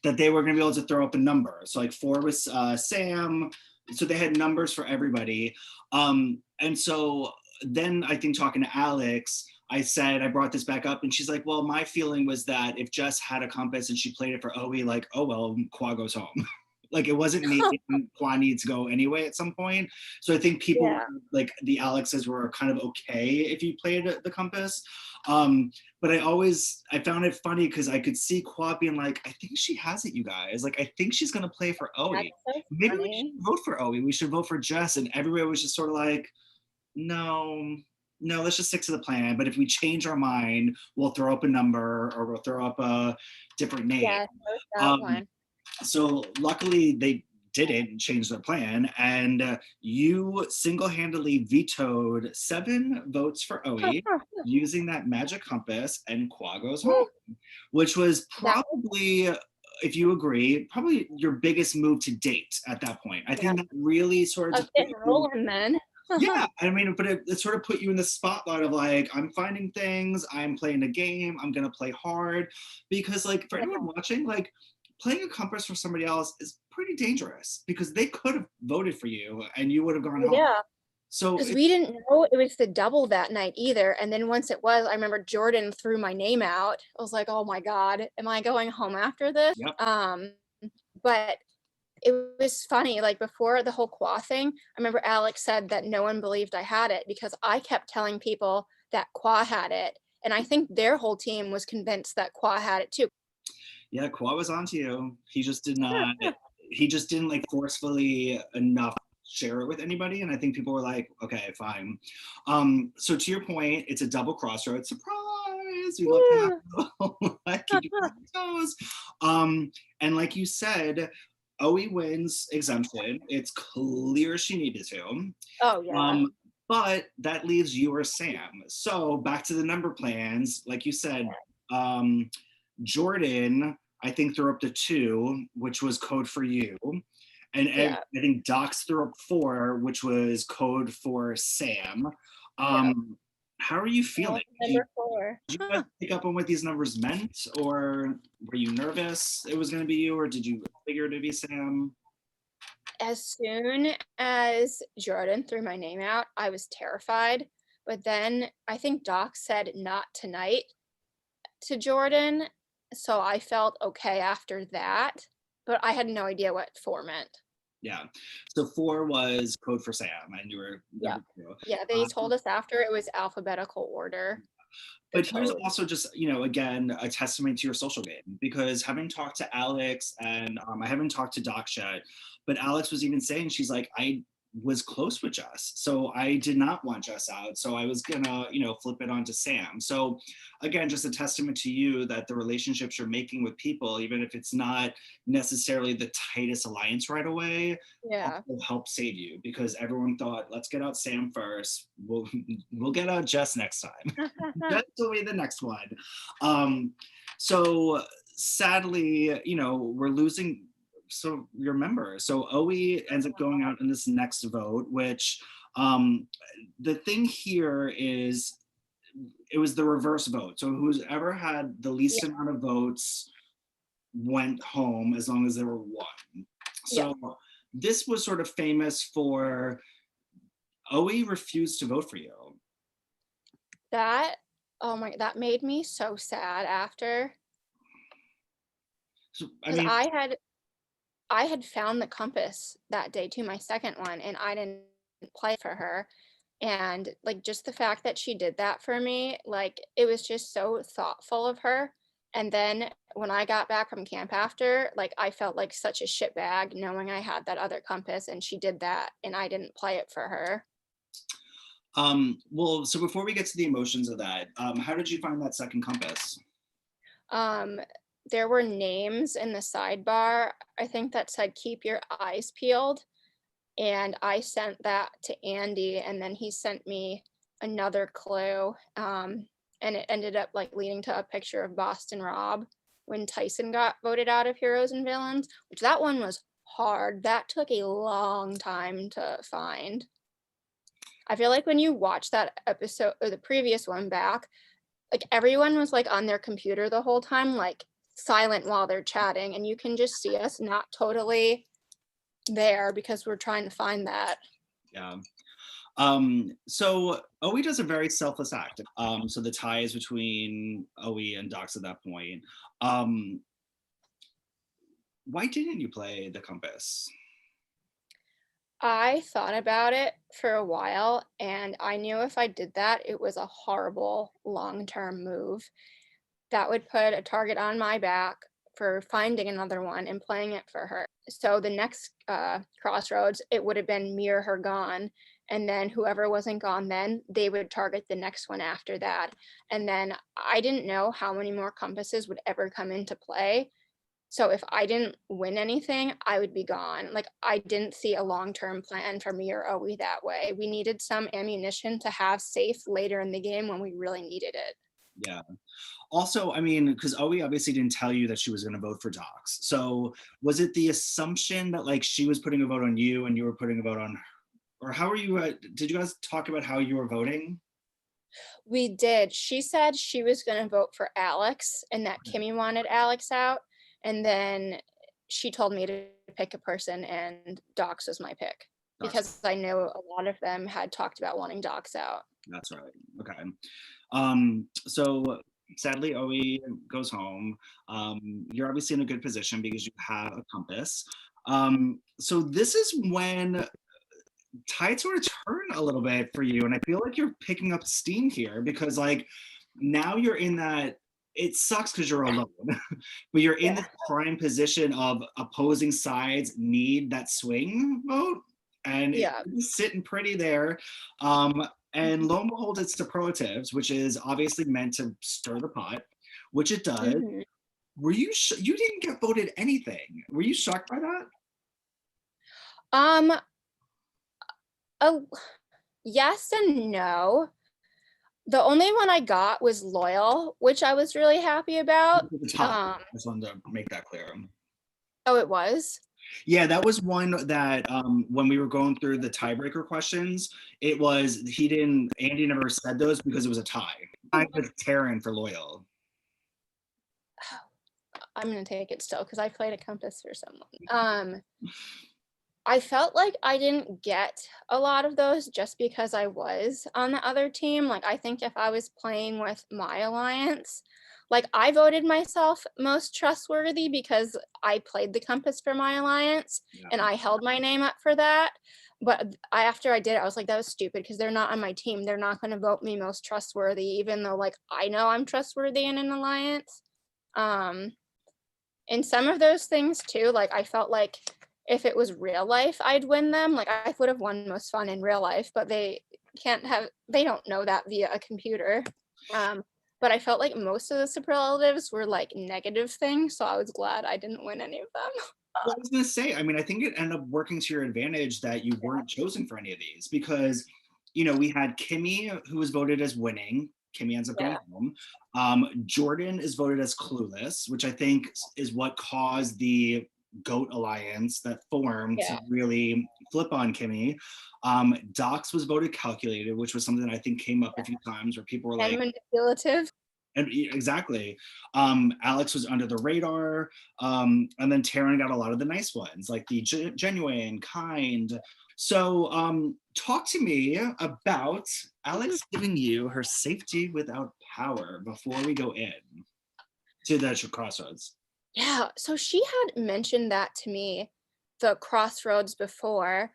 that they were going to be able to throw up a number. So like 4 was Sam. So they had numbers for everybody. And so then I think talking to Alex, I said, I brought this back up and she's like, well, my feeling was that if Jess had a compass and she played it for OE, like, oh, well, Qua goes home. Like it wasn't me, and Qua needs to go anyway at some point. So I think people Yeah, like the Alexes were kind of okay if you played the compass. But I found it funny because I could see Qua being like, I think she has it, you guys. Like, I think she's gonna play for OE. that's so Maybe we funny. should vote for OE. We should vote for Jess. And everybody was just sort of like, no, no, let's just stick to the plan. But if we change our mind, we'll throw up a number or we'll throw up a different name. Yeah, there's that Um, one. so luckily they didn't change their plan, and you single-handedly vetoed 7 votes for OE using that magic compass, and Qua goes home, Woo, which was that was probably, if you agree, probably your biggest move to date at that point. I yeah, think that really sort of I was just put getting you, rolling then. yeah, I mean, but it sort of put you in the spotlight of like, I'm finding things, I'm playing a game, I'm gonna play hard. Because like for Yeah, anyone watching, like playing a compass for somebody else is pretty dangerous because they could have voted for you and you would have gone well, home. yeah. So 'Cause it, we didn't know it was the double that night either, and then once it was, I remember Jordan threw my name out. I was like, "Oh my god, am I going home after this?" yep. But it was funny, like, before the whole Qua thing, I remember Alex said that no one believed I had it because I kept telling people that Qua had it, and I think their whole team was convinced that Qua had it too. Yeah, Kawhi was onto you. He just did not. he just didn't like forcefully enough share it with anybody, and I think people were like, okay, fine. So to your point, it's a double crossroads surprise. We love to have like keep you on your toes. And like you said, Oe wins exemption. It's clear she needed to. Oh yeah. But that leaves you or Sam. So back to the number plans, like you said, um, Jordan, I think threw up to 2, which was code for you. And Yeah. I think Docs threw up 4, which was code for Sam. Yeah. How are you feeling? Number 4. Did you guys pick up on what these numbers meant, or were you nervous it was going to be you, or did you figure it to be Sam? As soon as Jordan threw my name out, I was terrified. But then I think Doc said not tonight to Jordan. So I felt okay after that. But I had no idea what 4 meant. Yeah. So 4 was code for Sam, and you were Yeah. number 2. Yeah. They told us after it was alphabetical order. The But here's code. also just, you know, again, a testament to your social game, because having talked to Alex and I haven't talked to Doc yet, but Alex was even saying, she's like, I was close with Jess. So I did not want Jess out. So I was gonna, you know, flip it onto Sam. So again, just a testament to you that the relationships you're making with people, even if it's not necessarily the tightest alliance right away, Yeah. will help save you, because everyone thought, let's get out Sam first. We'll get out Jess next time. Jess will be the next one. So sadly, you know, we're losing. So your member. So Oe ends up going out in this next vote, which the thing here is it was the reverse vote. So whoever had the least Yeah. amount of votes went home, as long as there were 1. So this was sort of famous for Oe refused to vote for you. That, oh my, that made me so sad after. So, I Because mean, I had found the compass that day too, my second one, and I didn't play for her. And like just the fact that she did that for me, like it was just so thoughtful of her. And then when I got back from camp after, like I felt like such a shitbag knowing I had that other compass and she did that and I didn't play it for her. well, so before we get to the emotions of that, how did you find that second compass? Um, there were names in the sidebar, I think that said keep your eyes peeled. And I sent that to Andy, and then he sent me another clue. And it ended up like leading to a picture of Boston Rob when Tyson got voted out of Heroes and Villains, which that one was hard. That took a long time to find. I feel like when you watch that episode or the previous one back, like everyone was like on their computer the whole time, like silent while they're chatting, and you can just see us not totally there because we're trying to find that. Yeah. So Oe does a very selfless act. So the tie is between Oe and Docs at that point. Why didn't you play the compass? I thought about it for a while, and I knew if I did that, it was a horrible long-term move that would put a target on my back for finding another one and playing it for her. So the next crossroads, it would have been me or her gone. And then whoever wasn't gone then, they would target the next one after that. And then I didn't know how many more compasses would ever come into play. So if I didn't win anything, I would be gone. Like I didn't see a long-term plan for me or Owie that way. We needed some ammunition to have safe later in the game when we really needed it. Yeah. Also, I mean, because Oe obviously didn't tell you that she was going to vote for Docs. So was it the assumption that like she was putting a vote on you and you were putting a vote on her? Or how are you, did you guys talk about how you were voting? We did. She said she was going to vote for Alex and that Kimmy wanted Alex out. And then she told me to pick a person, and Docs was my pick Docs. because I know a lot of them had talked about wanting Docs out. That's right. Okay. So sadly, Oe goes home. You're obviously in a good position because you have a compass. So this is when tides sort of turn a little bit for you, and I feel like you're picking up steam here because like now you're in that it sucks because you're alone, but you're in Yeah. this prime position of opposing sides need that swing vote, and Yeah. it's sitting pretty there. And lo and behold, it's superlatives, which is obviously meant to stir the pot, which it does. Mhm. Were you you didn't get voted anything? Were you shocked by that? Um, oh, yes and no. The only one I got was loyal, which I was really happy about. At the top, Um, I just wanted to make that clear. oh, it was? Yeah, that was one that when we were going through the tiebreaker questions, it was he didn't Andy never said those because it was a tie. I was Taryn for loyal. I'm gonna take it still because I played a compass for someone. I felt like I didn't get a lot of those just because I was on the other team. Like, I think if I was playing with my alliance, like, I voted myself most trustworthy because I played the compass for my alliance Yeah. and I held my name up for that. But after I did it, I was like, that was stupid because they're not on my team. They're not going to vote me most trustworthy, even though, like, I know I'm trustworthy in an alliance. Um, and some of those things too, like, I felt like if it was real life, I'd win them. Like, I would have won most fun in real life, but they don't know that via a computer. But I felt like most of the superlatives were like negative things, so I was glad I didn't win any of them. Well, I was gonna say, I mean, I think it ended up working to your advantage that you weren't chosen for any of these because, we had Kimmy who was voted as winning. Kimmy ends up going Yeah. home. Jordan is voted as clueless, which I think is what caused the GOAT alliance that formed to Yeah. really flip on Kimmy. Dox was voted calculated, which was something that I think came up a few times where people were And like, manipulative. and exactly. Alex was under the radar. And then Taryn got a lot of the nice ones, like the genuine, kind. So talk to me about Alex giving you her safety without power before we go in to the crossroads. Yeah. So she had mentioned that to me, the crossroads before.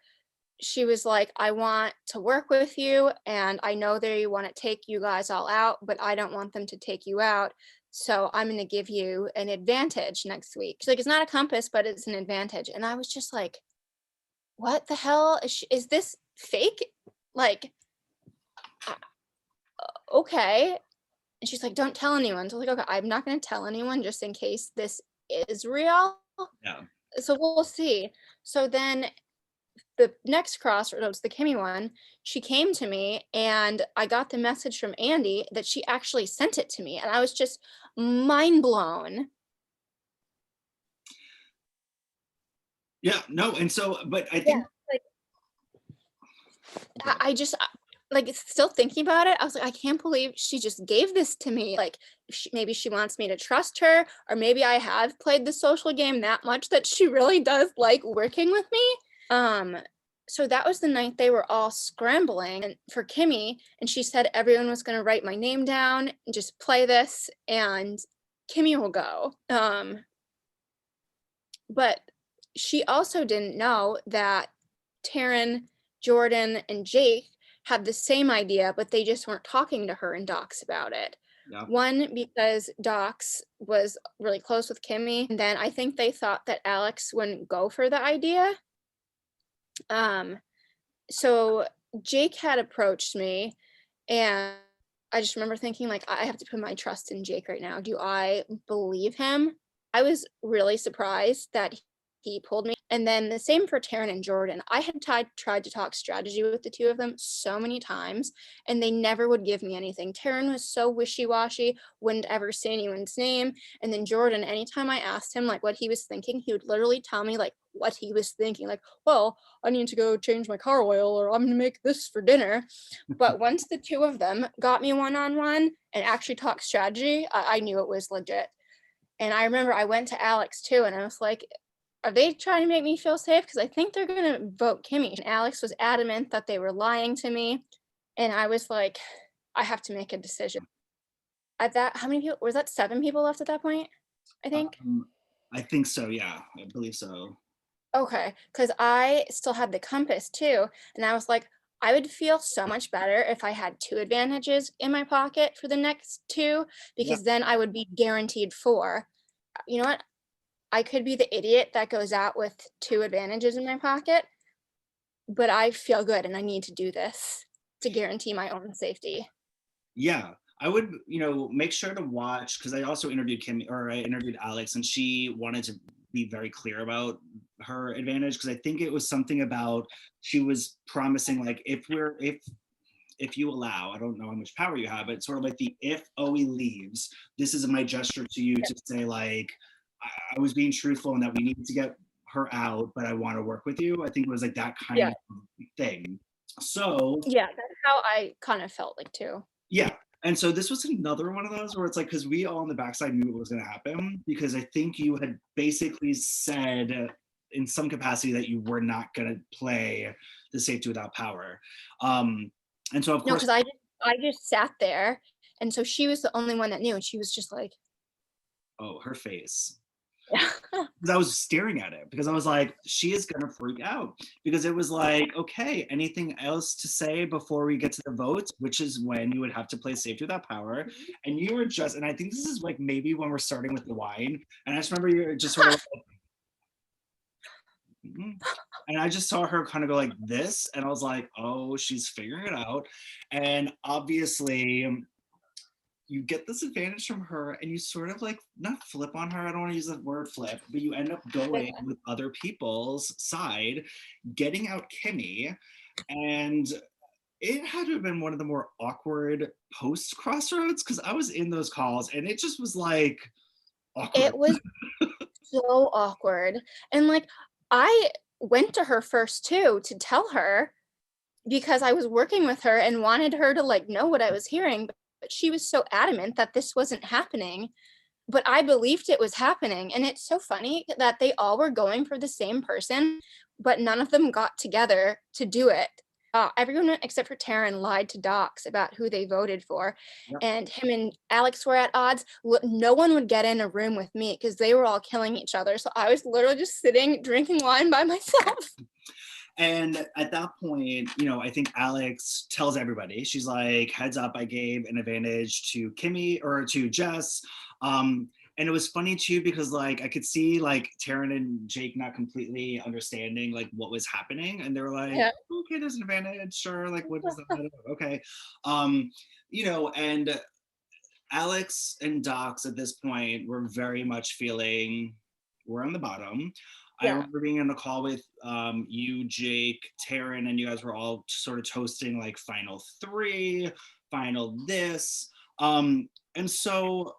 She was like, I want to work with you, and I know they want to take you guys all out, but I don't want them to take you out. So I'm going to give you an advantage next week. She's like, it's not a compass, but it's an advantage. And I was just like, what the hell? Is this fake? Like, uh, okay. And she's like, don't tell anyone. So I was like, okay, I'm not going to tell anyone just in case this is real. Yeah. So we'll see. So then the next crossroads, the Kimmy one, she came to me and I got the message from Andy that she actually sent it to me. And I was just mind blown. Yeah, no, and so, but I Yeah. think, Like, I just, like, still thinking about it, I was like, I can't believe she just gave this to me. Like, maybe she wants me to trust her, or maybe I have played the social game that much that she really does like working with me. So that was the night they were all scrambling and for Kimmy, and she said everyone was going to write my name down and just play this, and Kimmy will go. But she also didn't know that Taryn, Jordan, and Jake had the same idea, but they just weren't talking to her and Docs about it. yeah. One, because Docs was really close with Kimmy, and then I think they thought that Alex wouldn't go for the idea. So Jake had approached me, and I just remember thinking, like, I have to put my trust in Jake right now. Do I believe him? I was really surprised that he pulled me. And then the same for Taryn and Jordan. I had tried to talk strategy with the two of them so many times, and they never would give me anything. Taryn was so wishy-washy, wouldn't ever say anyone's name. And then Jordan, anytime I asked him like what he was thinking, he would literally tell me like what he was thinking. Like, well, I need to go change my car oil, or I'm gonna make this for dinner. But once the two of them got me one-on-one and actually talked strategy, I knew it was legit. And I remember I went to Alex too, and I was like, are they trying to make me feel safe? Because I think they're going to vote Kimmy. And Alex was adamant that they were lying to me. And I was like, I have to make a decision. At that, how many people, was that 7 people left at that point? I think. I think so. Yeah, I believe so. Okay. Because I still had the compass too. And I was like, I would feel so much better if I had 2 advantages in my pocket for the next 2, Yeah. because then I would be guaranteed 4. You know what? I could be the idiot that goes out with 2 advantages in my pocket, but I feel good and I need to do this to guarantee my own safety. Yeah, I would, make sure to watch because I also interviewed Kim or I interviewed Alex, and she wanted to be very clear about her advantage because I think it was something about she was promising like if you allow, I don't know how much power you have, but it's sort of like the if Oe leaves, this is my gesture to you to say like I was being truthful and that we needed to get her out, but I want to work with you. I think it was like that kind Yeah. of thing. So Yeah, that's how I kind of felt like too. yeah. And so this was another one of those where it's like, because we all on the backside knew what was going to happen, because I think you had basically said in some capacity that you were not going to play the safety without power. And so, of No, course, because I just sat there, and so she was the only one that knew, and she was just like, oh, her face. yeah. Because I was staring at it because I was like, she is gonna freak out. Because it was like, okay, anything else to say before we get to the votes, which is when you would have to play safety without power. And you were just, and I think this is like maybe when we're starting with the wine. And I just remember you were just sort of like, "Mhm." And I just saw her kind of go like this, and I was like, oh, she's figuring it out. And obviously, you get this advantage from her and you sort of like not flip on her, I don't want to use the word flip, but you end up going with other people's side, getting out Kimmy. And it had to have been one of the more awkward post crossroads because I was in those calls and it just was like awkward. It was so awkward, and, like, I went to her first too to tell her because I was working with her and wanted her to, like, know what I was hearing, but she was so adamant that this wasn't happening, but I believed it was happening, and it's so funny that they all were going for the same person, but none of them got together to do it. Everyone except for Taryn lied to Docs about who they voted for, Yep. and him and Alex were at odds. No one would get in a room with me because they were all killing each other, so I was literally just sitting drinking wine by myself. And at that point, I think Alex tells everybody, she's like, heads up, I gave an advantage to Kimmy or to Jess. And it was funny too, because like I could see like Taryn and Jake not completely understanding like what was happening. And they were like, Yeah. okay, there's an advantage, sure. Like, what is that? Okay. And Alex and Docs at this point were very much feeling we're on the bottom. I Yeah. remember being in a call with you, Jake, Taryn, and you guys were all sort of toasting like final three, final this. And so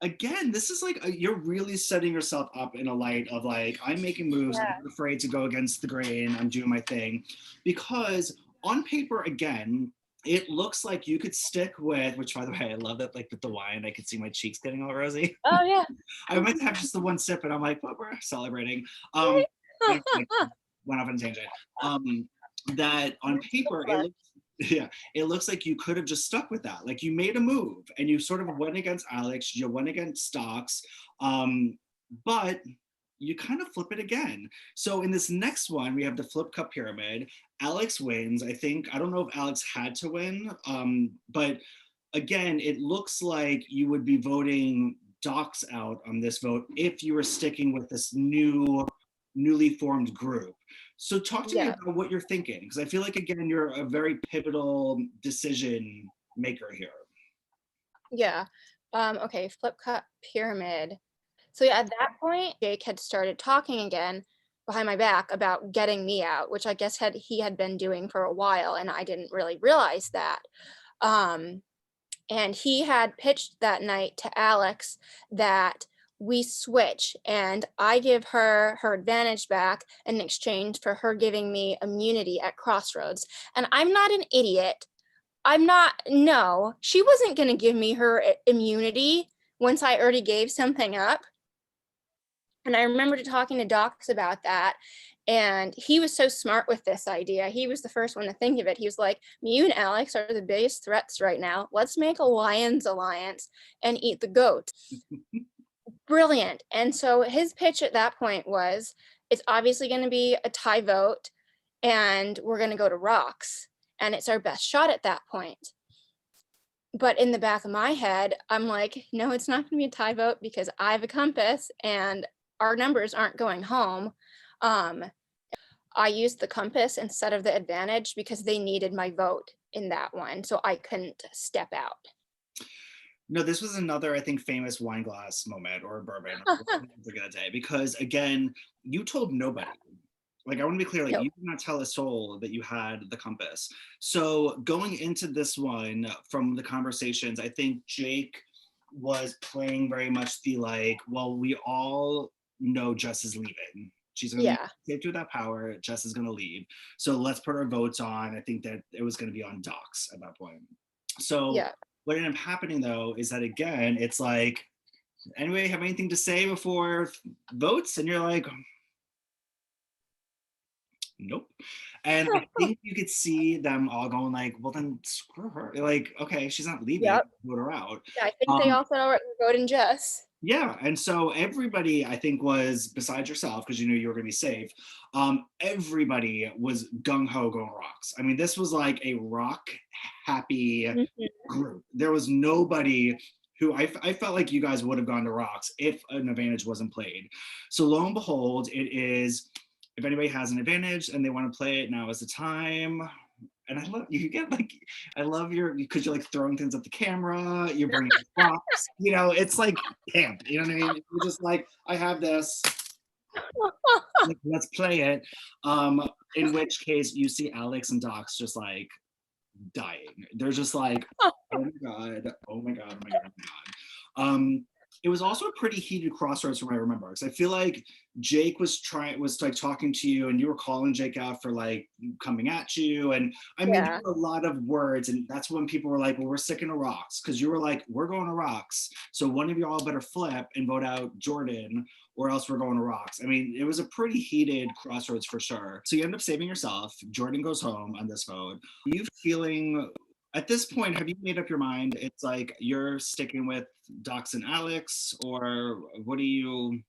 again, this is like you're really setting yourself up in a light of like, I'm making moves, I'm Yeah. not afraid to go against the grain, I'm doing my thing. Because on paper, again, it looks like you could stick with, which by the way, I love that, like with the wine, I could see my cheeks getting all rosy. Oh, yeah. I might have just the one sip and I'm like, but we're celebrating. Um, anyway, went off on a tangent. That on paper, it looks, yeah, it looks like you could have just stuck with that. Like you made a move and you sort of went against Alex, you went against Stocks, but you kind of flip it again. So in this next one, we have the flip cup pyramid. Alex wins. I think, I don't know if Alex had to win, but again, it looks like you would be voting Docs out on this vote if you were sticking with this newly formed group. So talk to me Yeah. about what you're thinking, because I feel like again you're a very pivotal decision maker here. Yeah. Okay, flip cup pyramid. So yeah, at that point, Jake had started talking again behind my back about getting me out, which I guess he had been doing for a while, and I didn't really realize that. Um, and he had pitched that night to Alex that we switch and I give her her advantage back in exchange for her giving me immunity at Crossroads. And I'm not an idiot. I'm not, no, she wasn't going to give me her immunity once I already gave something up. And I remember talking to Docs about that. And he was so smart with this idea. He was the first one to think of it. He was like, you and Alex are the biggest threats right now. Let's make a Lions alliance and eat the goat. Brilliant. And so his pitch at that point was, it's obviously going to be a tie vote and we're going to go to rocks. and it's our best shot at that point. But in the back of my head, I'm like, no, it's not gonna be a tie vote because I have a compass and our numbers aren't going home. Um, I used the compass instead of the advantage because they needed my vote in that one, so I couldn't step out. No, this was another, I think, famous wine glass moment or bourbon or a day because again, you told nobody. Like, I want to be clear, like, Nope. you did not tell a soul that you had the compass. So going into this one, from the conversations, I think Jake was playing very much the like, well, we all know Jess is leaving. She's going to Yeah, take to that power. Jess is going to leave. So let's put our votes on. I think that it was going to be on Docs at that point. So yeah. what ended up happening though is that again, it's like, anybody have anything to say before votes? And you're like, nope. And I think you could see them all going like, well then screw her. Like, okay, she's not leaving, Yep. vote her out. Yeah, I think they Um, all said, "All right, we're voting Jess." yeah, and so everybody, I think, was besides yourself because you knew you were going to be safe. Everybody was gung ho going rocks. I mean, this was like a rock happy Mhm. group. There was nobody who I felt like you guys would have gone to rocks if an advantage wasn't played. So lo and behold, it is. If anybody has an advantage and they want to play it, now is the time. And I love you get like I love your because you're like throwing things at the camera, you're bringing props, it's like camp, you know what I mean? You're just like, I have this, like, let's play it. In which case you see Alex and Docs just like dying. They're just like, oh my god, oh my god, oh my god, oh my god. It was also a pretty heated crossroads from what I remember because I feel like Jake was like talking to you and you were calling Jake out for like coming at you. And I mean, there Yeah, were a lot of words, and that's when people were like, well, we're sticking to rocks because you were like, we're going to rocks. So one of you all better flip and vote out Jordan or else we're going to rocks. I mean, it was a pretty heated crossroads for sure. So you end up saving yourself. Jordan goes home on this vote. Are you feeling at this point, have you made up your mind? It's like you're sticking with Docs and Alex, or what do you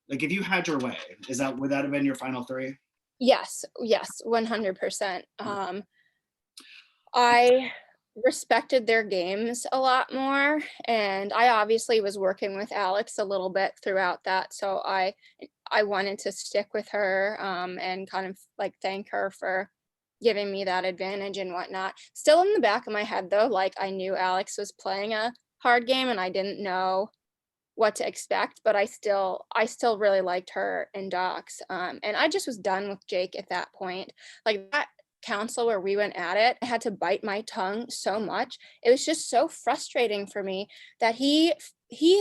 like? If you had your way, would that have been your final three? yes, yes, 100%. I respected their games a lot more, and I obviously was working with Alex a little bit throughout that, so I wanted to stick with her, and kind of, like, thank her for giving me that advantage and whatnot. Still in the back of my head, though, like, I knew Alex was playing a hard game, and I didn't know what to expect, but I still really liked her and Docs, and I just was done with Jake at that point. Like, that council where we went at it, I had to bite my tongue so much. It was just so frustrating for me that he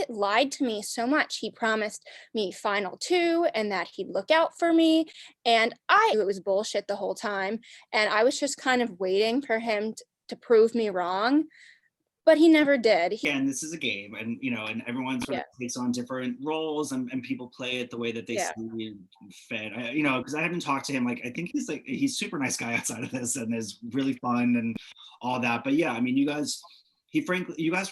lied to me so much. He promised me final 2 and that he'd look out for me, and I knew it was bullshit the whole time, and I was just kind of waiting for him to prove me wrong, but he never did. And this is a game, and and everyone sort of Yeah, takes on different roles, and people play it the way that they yeah, see fit. Because I haven't talked to him. Like, I think he's super nice guy outside of this, and is really fun and all that. But yeah, I mean, you guys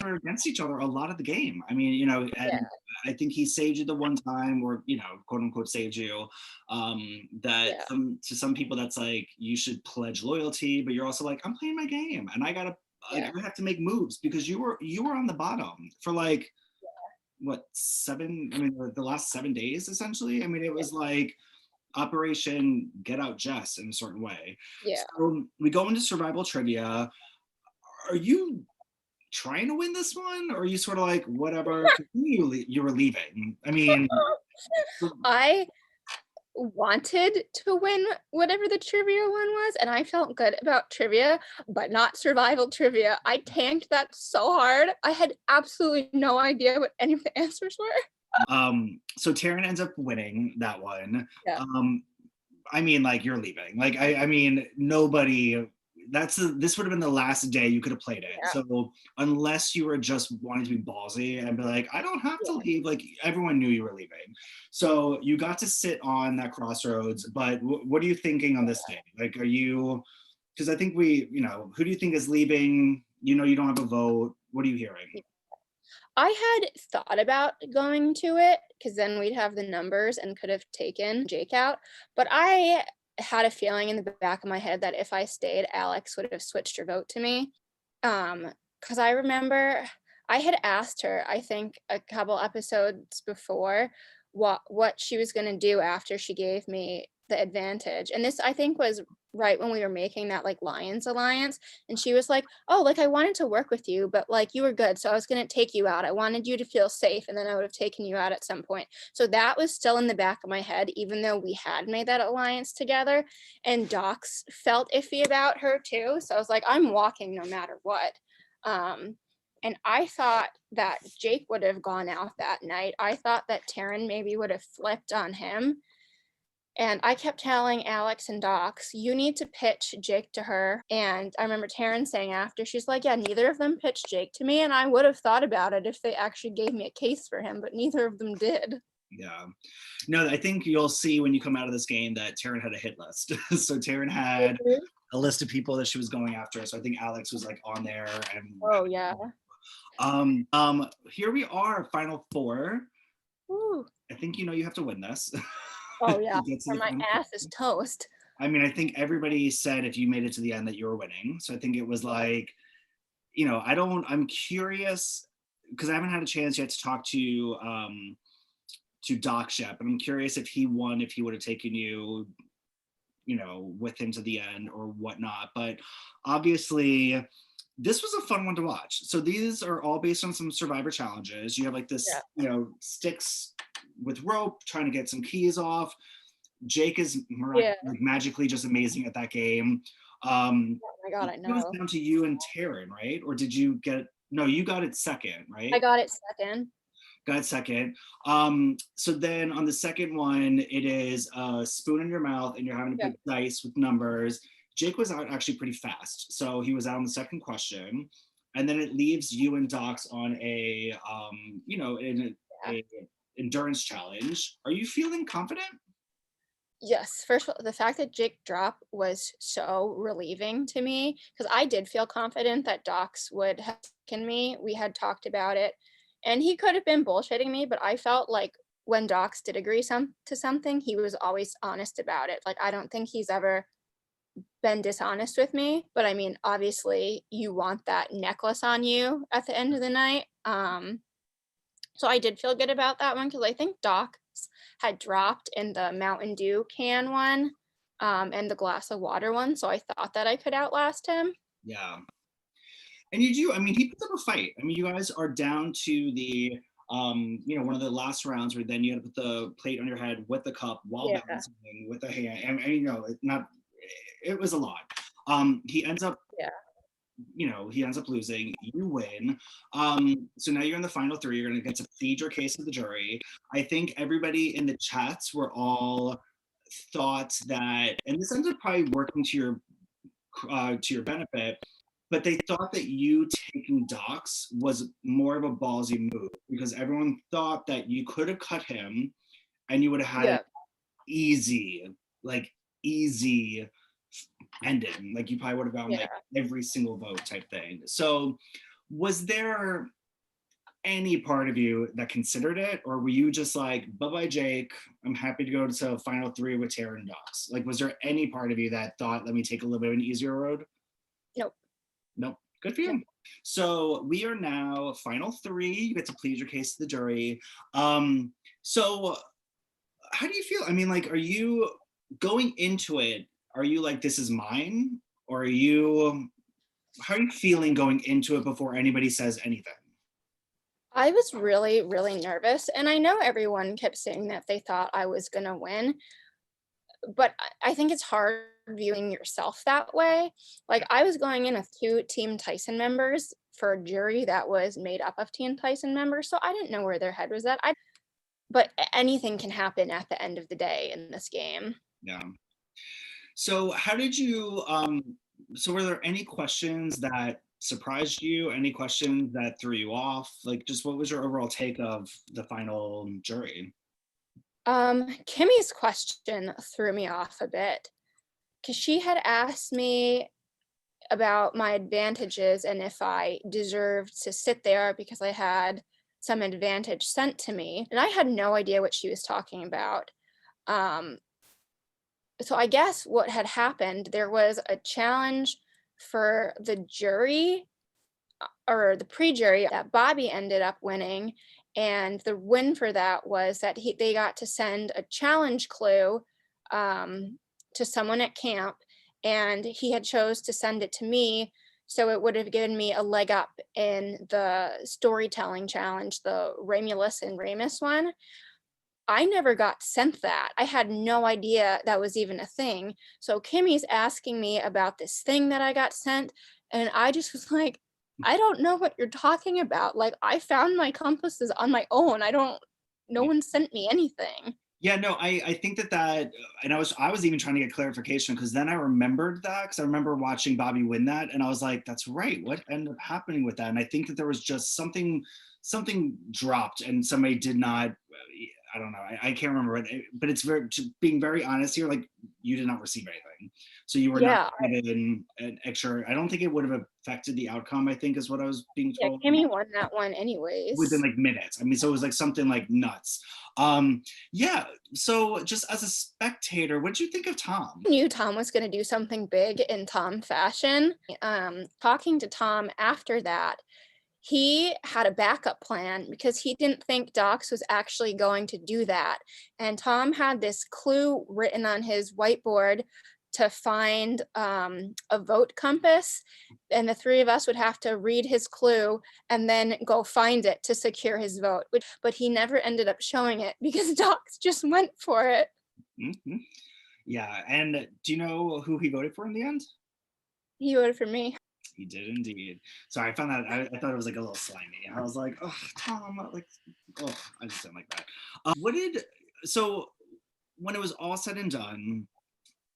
were against each other a lot of the game. I mean, yeah, and I think he saved you the one time, or quote unquote saved you. That yeah. to some people that's like you should pledge loyalty, but you're also like, I'm playing my game, and like, Yeah, I have to make moves because you were on the bottom for like what 7? I mean, the last 7 days essentially. I mean, it yeah, was like Operation Get Out Jess in a certain way. yeah. So we go into survival trivia. Are you trying to win this one, or are you sort of like whatever? You were leaving. I mean, I wanted to win whatever the trivia one was, and I felt good about trivia, but not survival trivia. I tanked that so hard. I had absolutely no idea what any of the answers were. so Taryn ends up winning that one. Yeah, Um, I mean, like, you're leaving. Like, I mean, nobody. This would have been the last day you could have played it. yeah, So unless you were just wanting to be ballsy and be like, I don't have to yeah. leave. Like, everyone knew you were leaving. So you got to sit on that crossroads. But what are you thinking on this day? Like, are you? Because I think who do you think is leaving? You don't have a vote. What are you hearing? I had thought about going to it because then we'd have the numbers and could have taken Jake out. But had a feeling in the back of my head that if I stayed, Alex would have switched her vote to me. Because I remember I had asked her, I think a couple episodes before, what she was gonna do after she gave me the advantage. And this I think was right when we were making that like Lions alliance. And she was like, "Oh, like I wanted to work with you, but like you were good, so I was gonna take you out. I wanted you to feel safe, and then I would have taken you out at some point." So that was still in the back of my head, even though we had made that alliance together. And Docs felt iffy about her too. So I was like, I'm walking no matter what. Um, and I thought that Jake would have gone out that night. I thought that Taryn maybe would have flipped on him. And I kept telling Alex and Docs, you need to pitch Jake to her. And I remember Taryn saying after, she's like, yeah, neither of them pitched Jake to me. And I would have thought about it if they actually gave me a case for him, but neither of them did. Yeah. No, I think you'll see when you come out of this game that Taryn had a hit list. So Taryn had a list of people that she was going after. So I think Alex was like on there. And Oh, yeah. here we are, final four. Woo. I think you have to win this. Oh, yeah. To get to Or the my final ass four. is toast. I mean, I think everybody said if you made it to the end that you were winning. So I think it was like, I'm curious because I haven't had a chance yet to talk to Doc Shep, and I'm curious if he won, if he would have taken you, with him to the end or whatnot. But obviously, this was a fun one to watch. So these are all based on some Survivor challenges. You have like this, Yeah. sticks with rope, trying to get some keys off. Jake is Yeah. magically just amazing at that game. Oh my God, I It was know. down to you and Taryn, right? Or did you get? No, you got it second, I right? got it second. Got it second. So then on the second one, it is a spoon in your mouth, and you're having to Yeah. pick dice with numbers. Jake was out actually pretty fast, so he was out on the second question, and then it leaves you and Docs on a, Yeah. a endurance challenge. Are you feeling confident? Yes, first of all, the fact that Jake dropped was so relieving to me because I did feel confident that Docs would have taken me. We had talked about it, and he could have been bullshitting me, but I felt like when Docs did agree to something, he was always honest about it. Like I don't think he's ever been dishonest with me, but I mean, obviously, you want that necklace on you at the end of the night. So I did feel good about that one because I think Doc had dropped in the Mountain Dew can one, and the glass of water one, so I thought that I could outlast him. Yeah. And you do. I mean, he puts up a fight. I mean, you guys are down to the, one of the last rounds where then you had to put the plate on your head with the cup while Yeah, balancing with the hand. And it was a lot. He ends up, yeah, he ends up losing. You win. So now you're in the final three. You're going to get to plead your case to the jury. I think everybody in the chats were all thought that, and this ended up probably working to your benefit, but they thought that you taking Docs was more of a ballsy move because everyone thought that you could have cut him and you would have had yeah. an easy, like easy ending. Like you probably would have gotten Yeah. like every single vote type thing. So was there any part of you that considered it, or were you just like, bye-bye Jake, I'm happy to go to final three with Tara and Docs? Like, was there any part of you that thought, let me take a little bit of an easier road? Nope. Nope. Good for Nope. you. So we are now final three. You get to plead your case to the jury. So how do you feel? I mean, like, are you going into it? Are you like, this is mine? Or how are you feeling going into it before anybody says anything? I was really, really nervous, and I know everyone kept saying that they thought I was gonna win, but I think it's hard viewing yourself that way. Like I was going in with 2 Team Tyson members for a jury that was made up of Team Tyson members, so I didn't know where their head was at. But anything can happen at the end of the day in this game. Yeah. So how did you so were there any questions that surprised you? Any questions that threw you off? Like just what was your overall take of the final jury? Kimmy's question threw me off a bit because she had asked me about my advantages and if I deserved to sit there because I had some advantage sent to me. And I had no idea what she was talking about. Um, So I guess what had happened, there was a challenge for the jury or the pre-jury that Bobby ended up winning. And the win for that was that they got to send a challenge clue to someone at camp, and he had chose to send it to me. So it would have given me a leg up in the storytelling challenge, the Romulus and Remus one. I never got sent that. I had no idea that was even a thing. So Kimmy's asking me about this thing that I got sent, and I just was like, I don't know what you're talking about. Like, I found my compasses on my own. No one sent me anything. Yeah, no, I think that and I was even trying to get clarification because then I remembered that because I remember watching Bobby win that and I was like, that's right. What ended up happening with that? And I think that there was just something dropped and somebody did not. I don't know. I can't remember it, but it's being very honest here. Like you did not receive anything, so you were not Yeah, given an extra. I don't think it would have affected the outcome. I think is what I was being yeah, told Kimmy won that one within anyways. like minutes. I mean, so it was like something like nuts. Yeah. So just as a spectator, what did you think of Tom? I knew Tom was going to do something big in Tom fashion. Talking to Tom after that, he had a backup plan because he didn't think Docs was actually going to do that. And Tom had this clue written on his whiteboard to find a vote compass. And the three of us would have to read his clue and then go find it to secure his vote. But he never ended up showing it because Docs just went for it. Mm-hmm. Yeah. And do you know who he voted for in the end? He voted for me. He did indeed. Sorry, I found that I thought it was like a little slimy. I was like, oh, Tom, like, oh, I just don't like that. What did so when it was all said and done,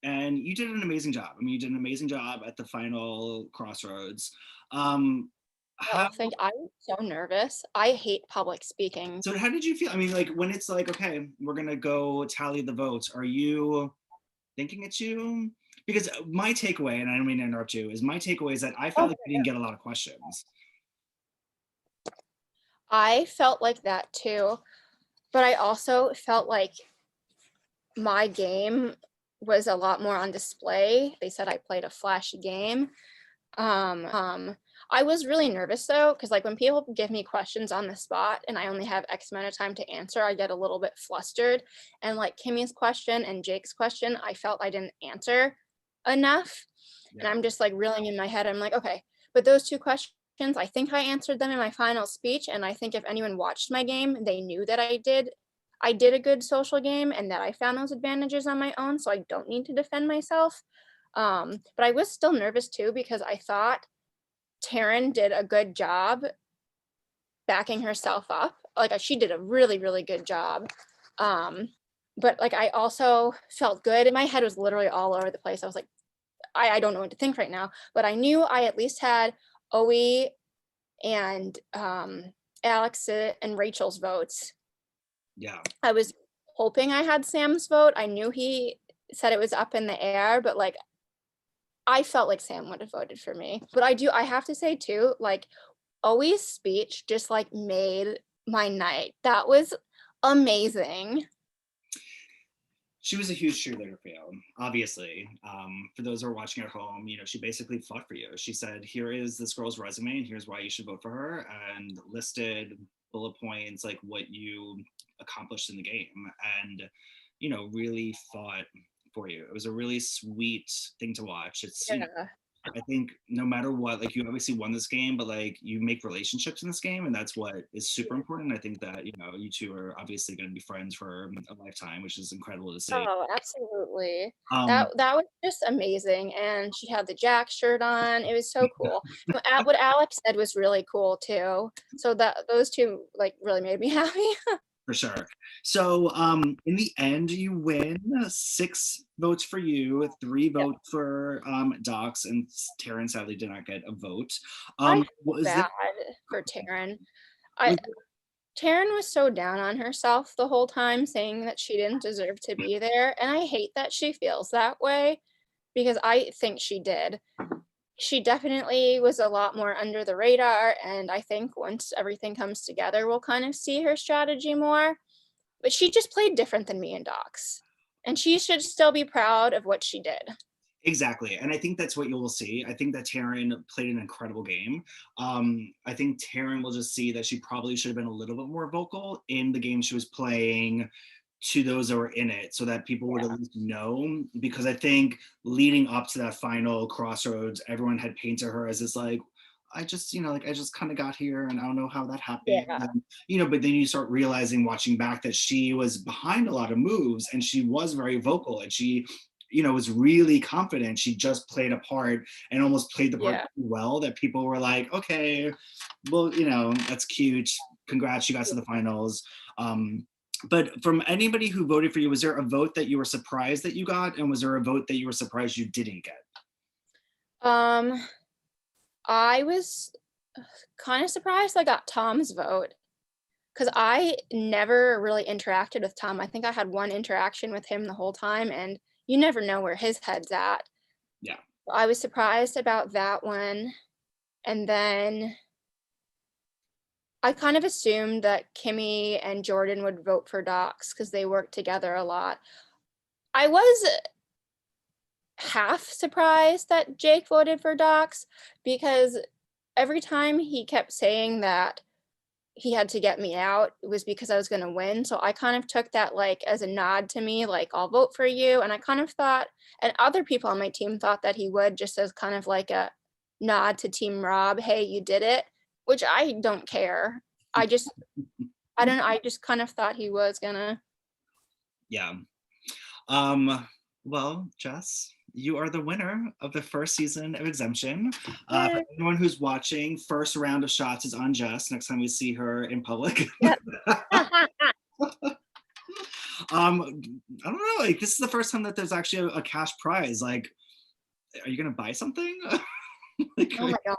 and you did an amazing job. I mean, you did an amazing job at the final crossroads. Um, how Oh, I was so nervous. I hate public speaking. so? How did you feel? I mean, like when it's like, okay, we're gonna go tally the votes. Are you thinking it's you? Because my takeaway, and I don't mean to interrupt you, is my takeaway is that I felt Oh, like we didn't get a lot of questions. I felt like that too, but I also felt like my game was a lot more on display. They said I played a flashy game. I was really nervous though, because like when people give me questions on the spot and I only have X amount of time to answer, I get a little bit flustered. And like Kimmy's question and Jake's question, I felt I didn't answer enough. And Yeah. I'm just like reeling in my head. I'm like, okay, but those two questions, I think I answered them in my final speech. And I think if anyone watched my game, they knew that I did a good social game and that I found those advantages on my own. So I don't need to defend myself. But I was still nervous too because I thought Taryn did a good job backing herself up. Like she did a really, really good job. Um, but like I also felt good. My head was literally all over the place. I was like, I don't know what to think right now. But I knew I at least had Oe and Alex and Rachel's votes. Yeah. I was hoping I had Sam's vote. I knew he said it was up in the air, but like I felt like Sam would have voted for me. But I have to say too, like Oe's speech just like made my night. That was amazing. She was a huge cheerleader for you, obviously. For those who are watching at home, she basically fought for you. She said, here is this girl's resume and here's why you should vote for her, and listed bullet points like what you accomplished in the game, and really fought for you. It was a really sweet thing to watch. It's Yeah. I think no matter what, like you obviously won this game, but like you make relationships in this game, and that's what is super important. I think that you two are obviously going to be friends for a lifetime, which is incredible to see. Oh, absolutely. Um, That was just amazing. And she had the Jack shirt on. It was so cool. What Alex said was really cool too. So that those two like really made me happy. for sure. So in the end, you win 6 votes for you, 3 Yeah. votes for Docs, and Taryn sadly did not get a vote. I What feel was this? bad for Taryn. I Was, Taryn was so down on herself the whole time, saying that she didn't deserve to be there. And I hate that she feels that way because I think she did. She definitely was a lot more under the radar. And I think once everything comes together, we'll kind of see her strategy more. But she just played different than me and Docs. And she should still be proud of what she did. Exactly. And I think that's what you will see. I think that Taryn played an incredible game. I think Taryn will just see that she probably should have been a little bit more vocal in the game she was playing to those that were in it so that people would at least know. Because I think leading up to that final crossroads, everyone had painted her as this like, I just, like I just kind of got here and I don't know how that happened. Yeah. And, but then you start realizing watching back that she was behind a lot of moves and she was very vocal and she was really confident. She just played a part and almost played the part well that people were like, okay, well, that's cute. Congrats, you got to the finals. But from anybody who voted for you, was there a vote that you were surprised that you got? And was there a vote that you were surprised you didn't get? I was kind of surprised I got Tom's vote because I never really interacted with Tom. I think I had one interaction with him the whole time, and you never know where his head's at. Yeah. I was surprised about that one. And then I kind of assumed that Kimmy and Jordan would vote for Docs because they work together a lot. I was half surprised that Jake voted for Docs because every time he kept saying that he had to get me out, it was because I was going to win. So I kind of took that like as a nod to me, like I'll vote for you. And I kind of thought, and other people on my team thought that he would, just as kind of like a nod to Team Rob, hey, you did it, which I don't care. I just kind of thought he was gonna. Yeah. Well, Jess, you are the winner of the first season of Exemption. For anyone who's watching, first round of shots is on Jess next time we see her in public. Yep. I don't know, like this is the first time that there's actually a cash prize. Like, are you gonna buy something? Like, oh my god.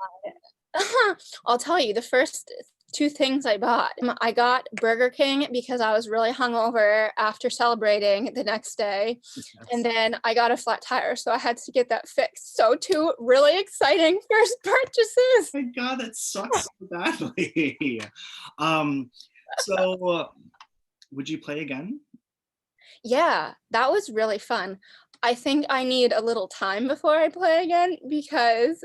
I'll tell you, the first two things I bought. I got Burger King because I was really hungover after celebrating the next day. Yes. And then I got a flat tire, so I had to get that fixed. So two really exciting first purchases. Oh my god, that sucks so badly. So would you play again? Yeah, that was really fun. I think I need a little time before I play again because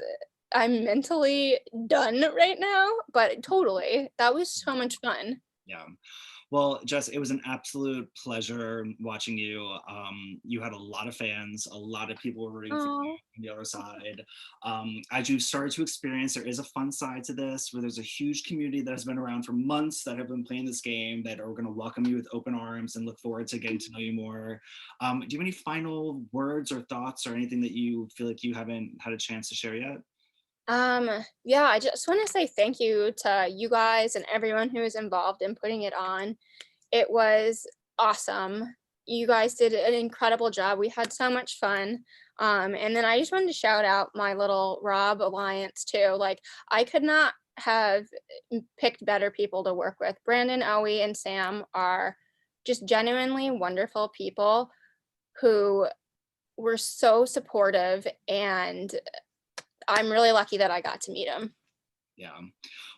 I'm mentally done right now, but totally. That was so much fun. Yeah. Well, Jess, it was an absolute pleasure watching you. You had a lot of fans, a lot of people were rooting for you on the other side. As you started to experience, there is a fun side to this where there's a huge community that has been around for months that have been playing this game that are going to welcome you with open arms and look forward to getting to know you more. Do you have any final words or thoughts or anything that you feel like you haven't had a chance to share yet? Yeah, I just want to say thank you to you guys and everyone who was involved in putting it on. It was awesome. You guys did an incredible job. We had so much fun. And then I just wanted to shout out my little Rob Alliance too. Like I could not have picked better people to work with. Brandon, Owie, and Sam are just genuinely wonderful people who were so supportive, and I'm really lucky that I got to meet him. Yeah.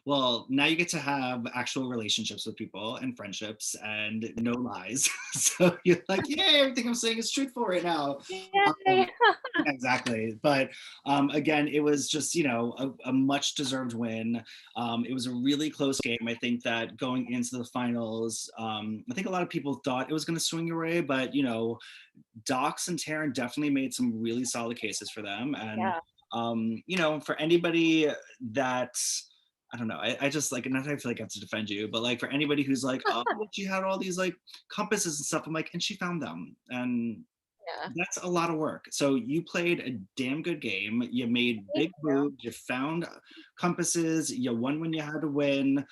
Well, now you get to have actual relationships with people and friendships and no lies. So you're like, yay, everything I'm saying is truthful right now. Exactly. But again, it was just, a much deserved win. It was a really close game. I think that going into the finals, I think a lot of people thought it was going to swing your way, but, Docs and Taryn definitely made some really solid cases for them. And, for anybody that, I don't know, I just like, not that I feel like I have to defend you, but like for anybody who's like, oh, she had all these like compasses and stuff, I'm like, and she found them. And that's a lot of work. So you played a damn good game. You made big moves. You found compasses. You won when you had to win.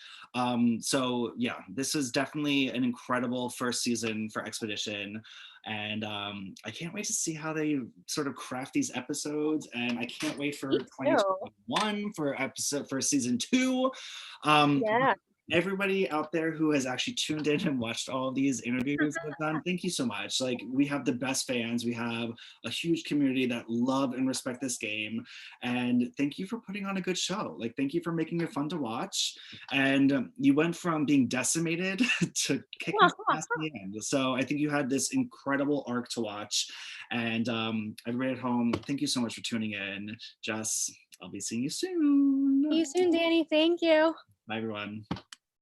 So yeah, this is definitely an incredible first season for Expedition. And I can't wait to see how they sort of craft these episodes. And I can't wait for 2021 for season 2. everybody out there who has actually tuned in and watched all of these interviews that I've done, thank you so much. Like, we have the best fans. We have a huge community that love and respect this game. And thank you for putting on a good show. Like, thank you for making it fun to watch. And you went from being decimated to kicking ass in the end. So I think you had this incredible arc to watch. And everybody at home, thank you so much for tuning in. Jess, I'll be seeing you See soon. you soon, Danny. Thank you. Bye, everyone.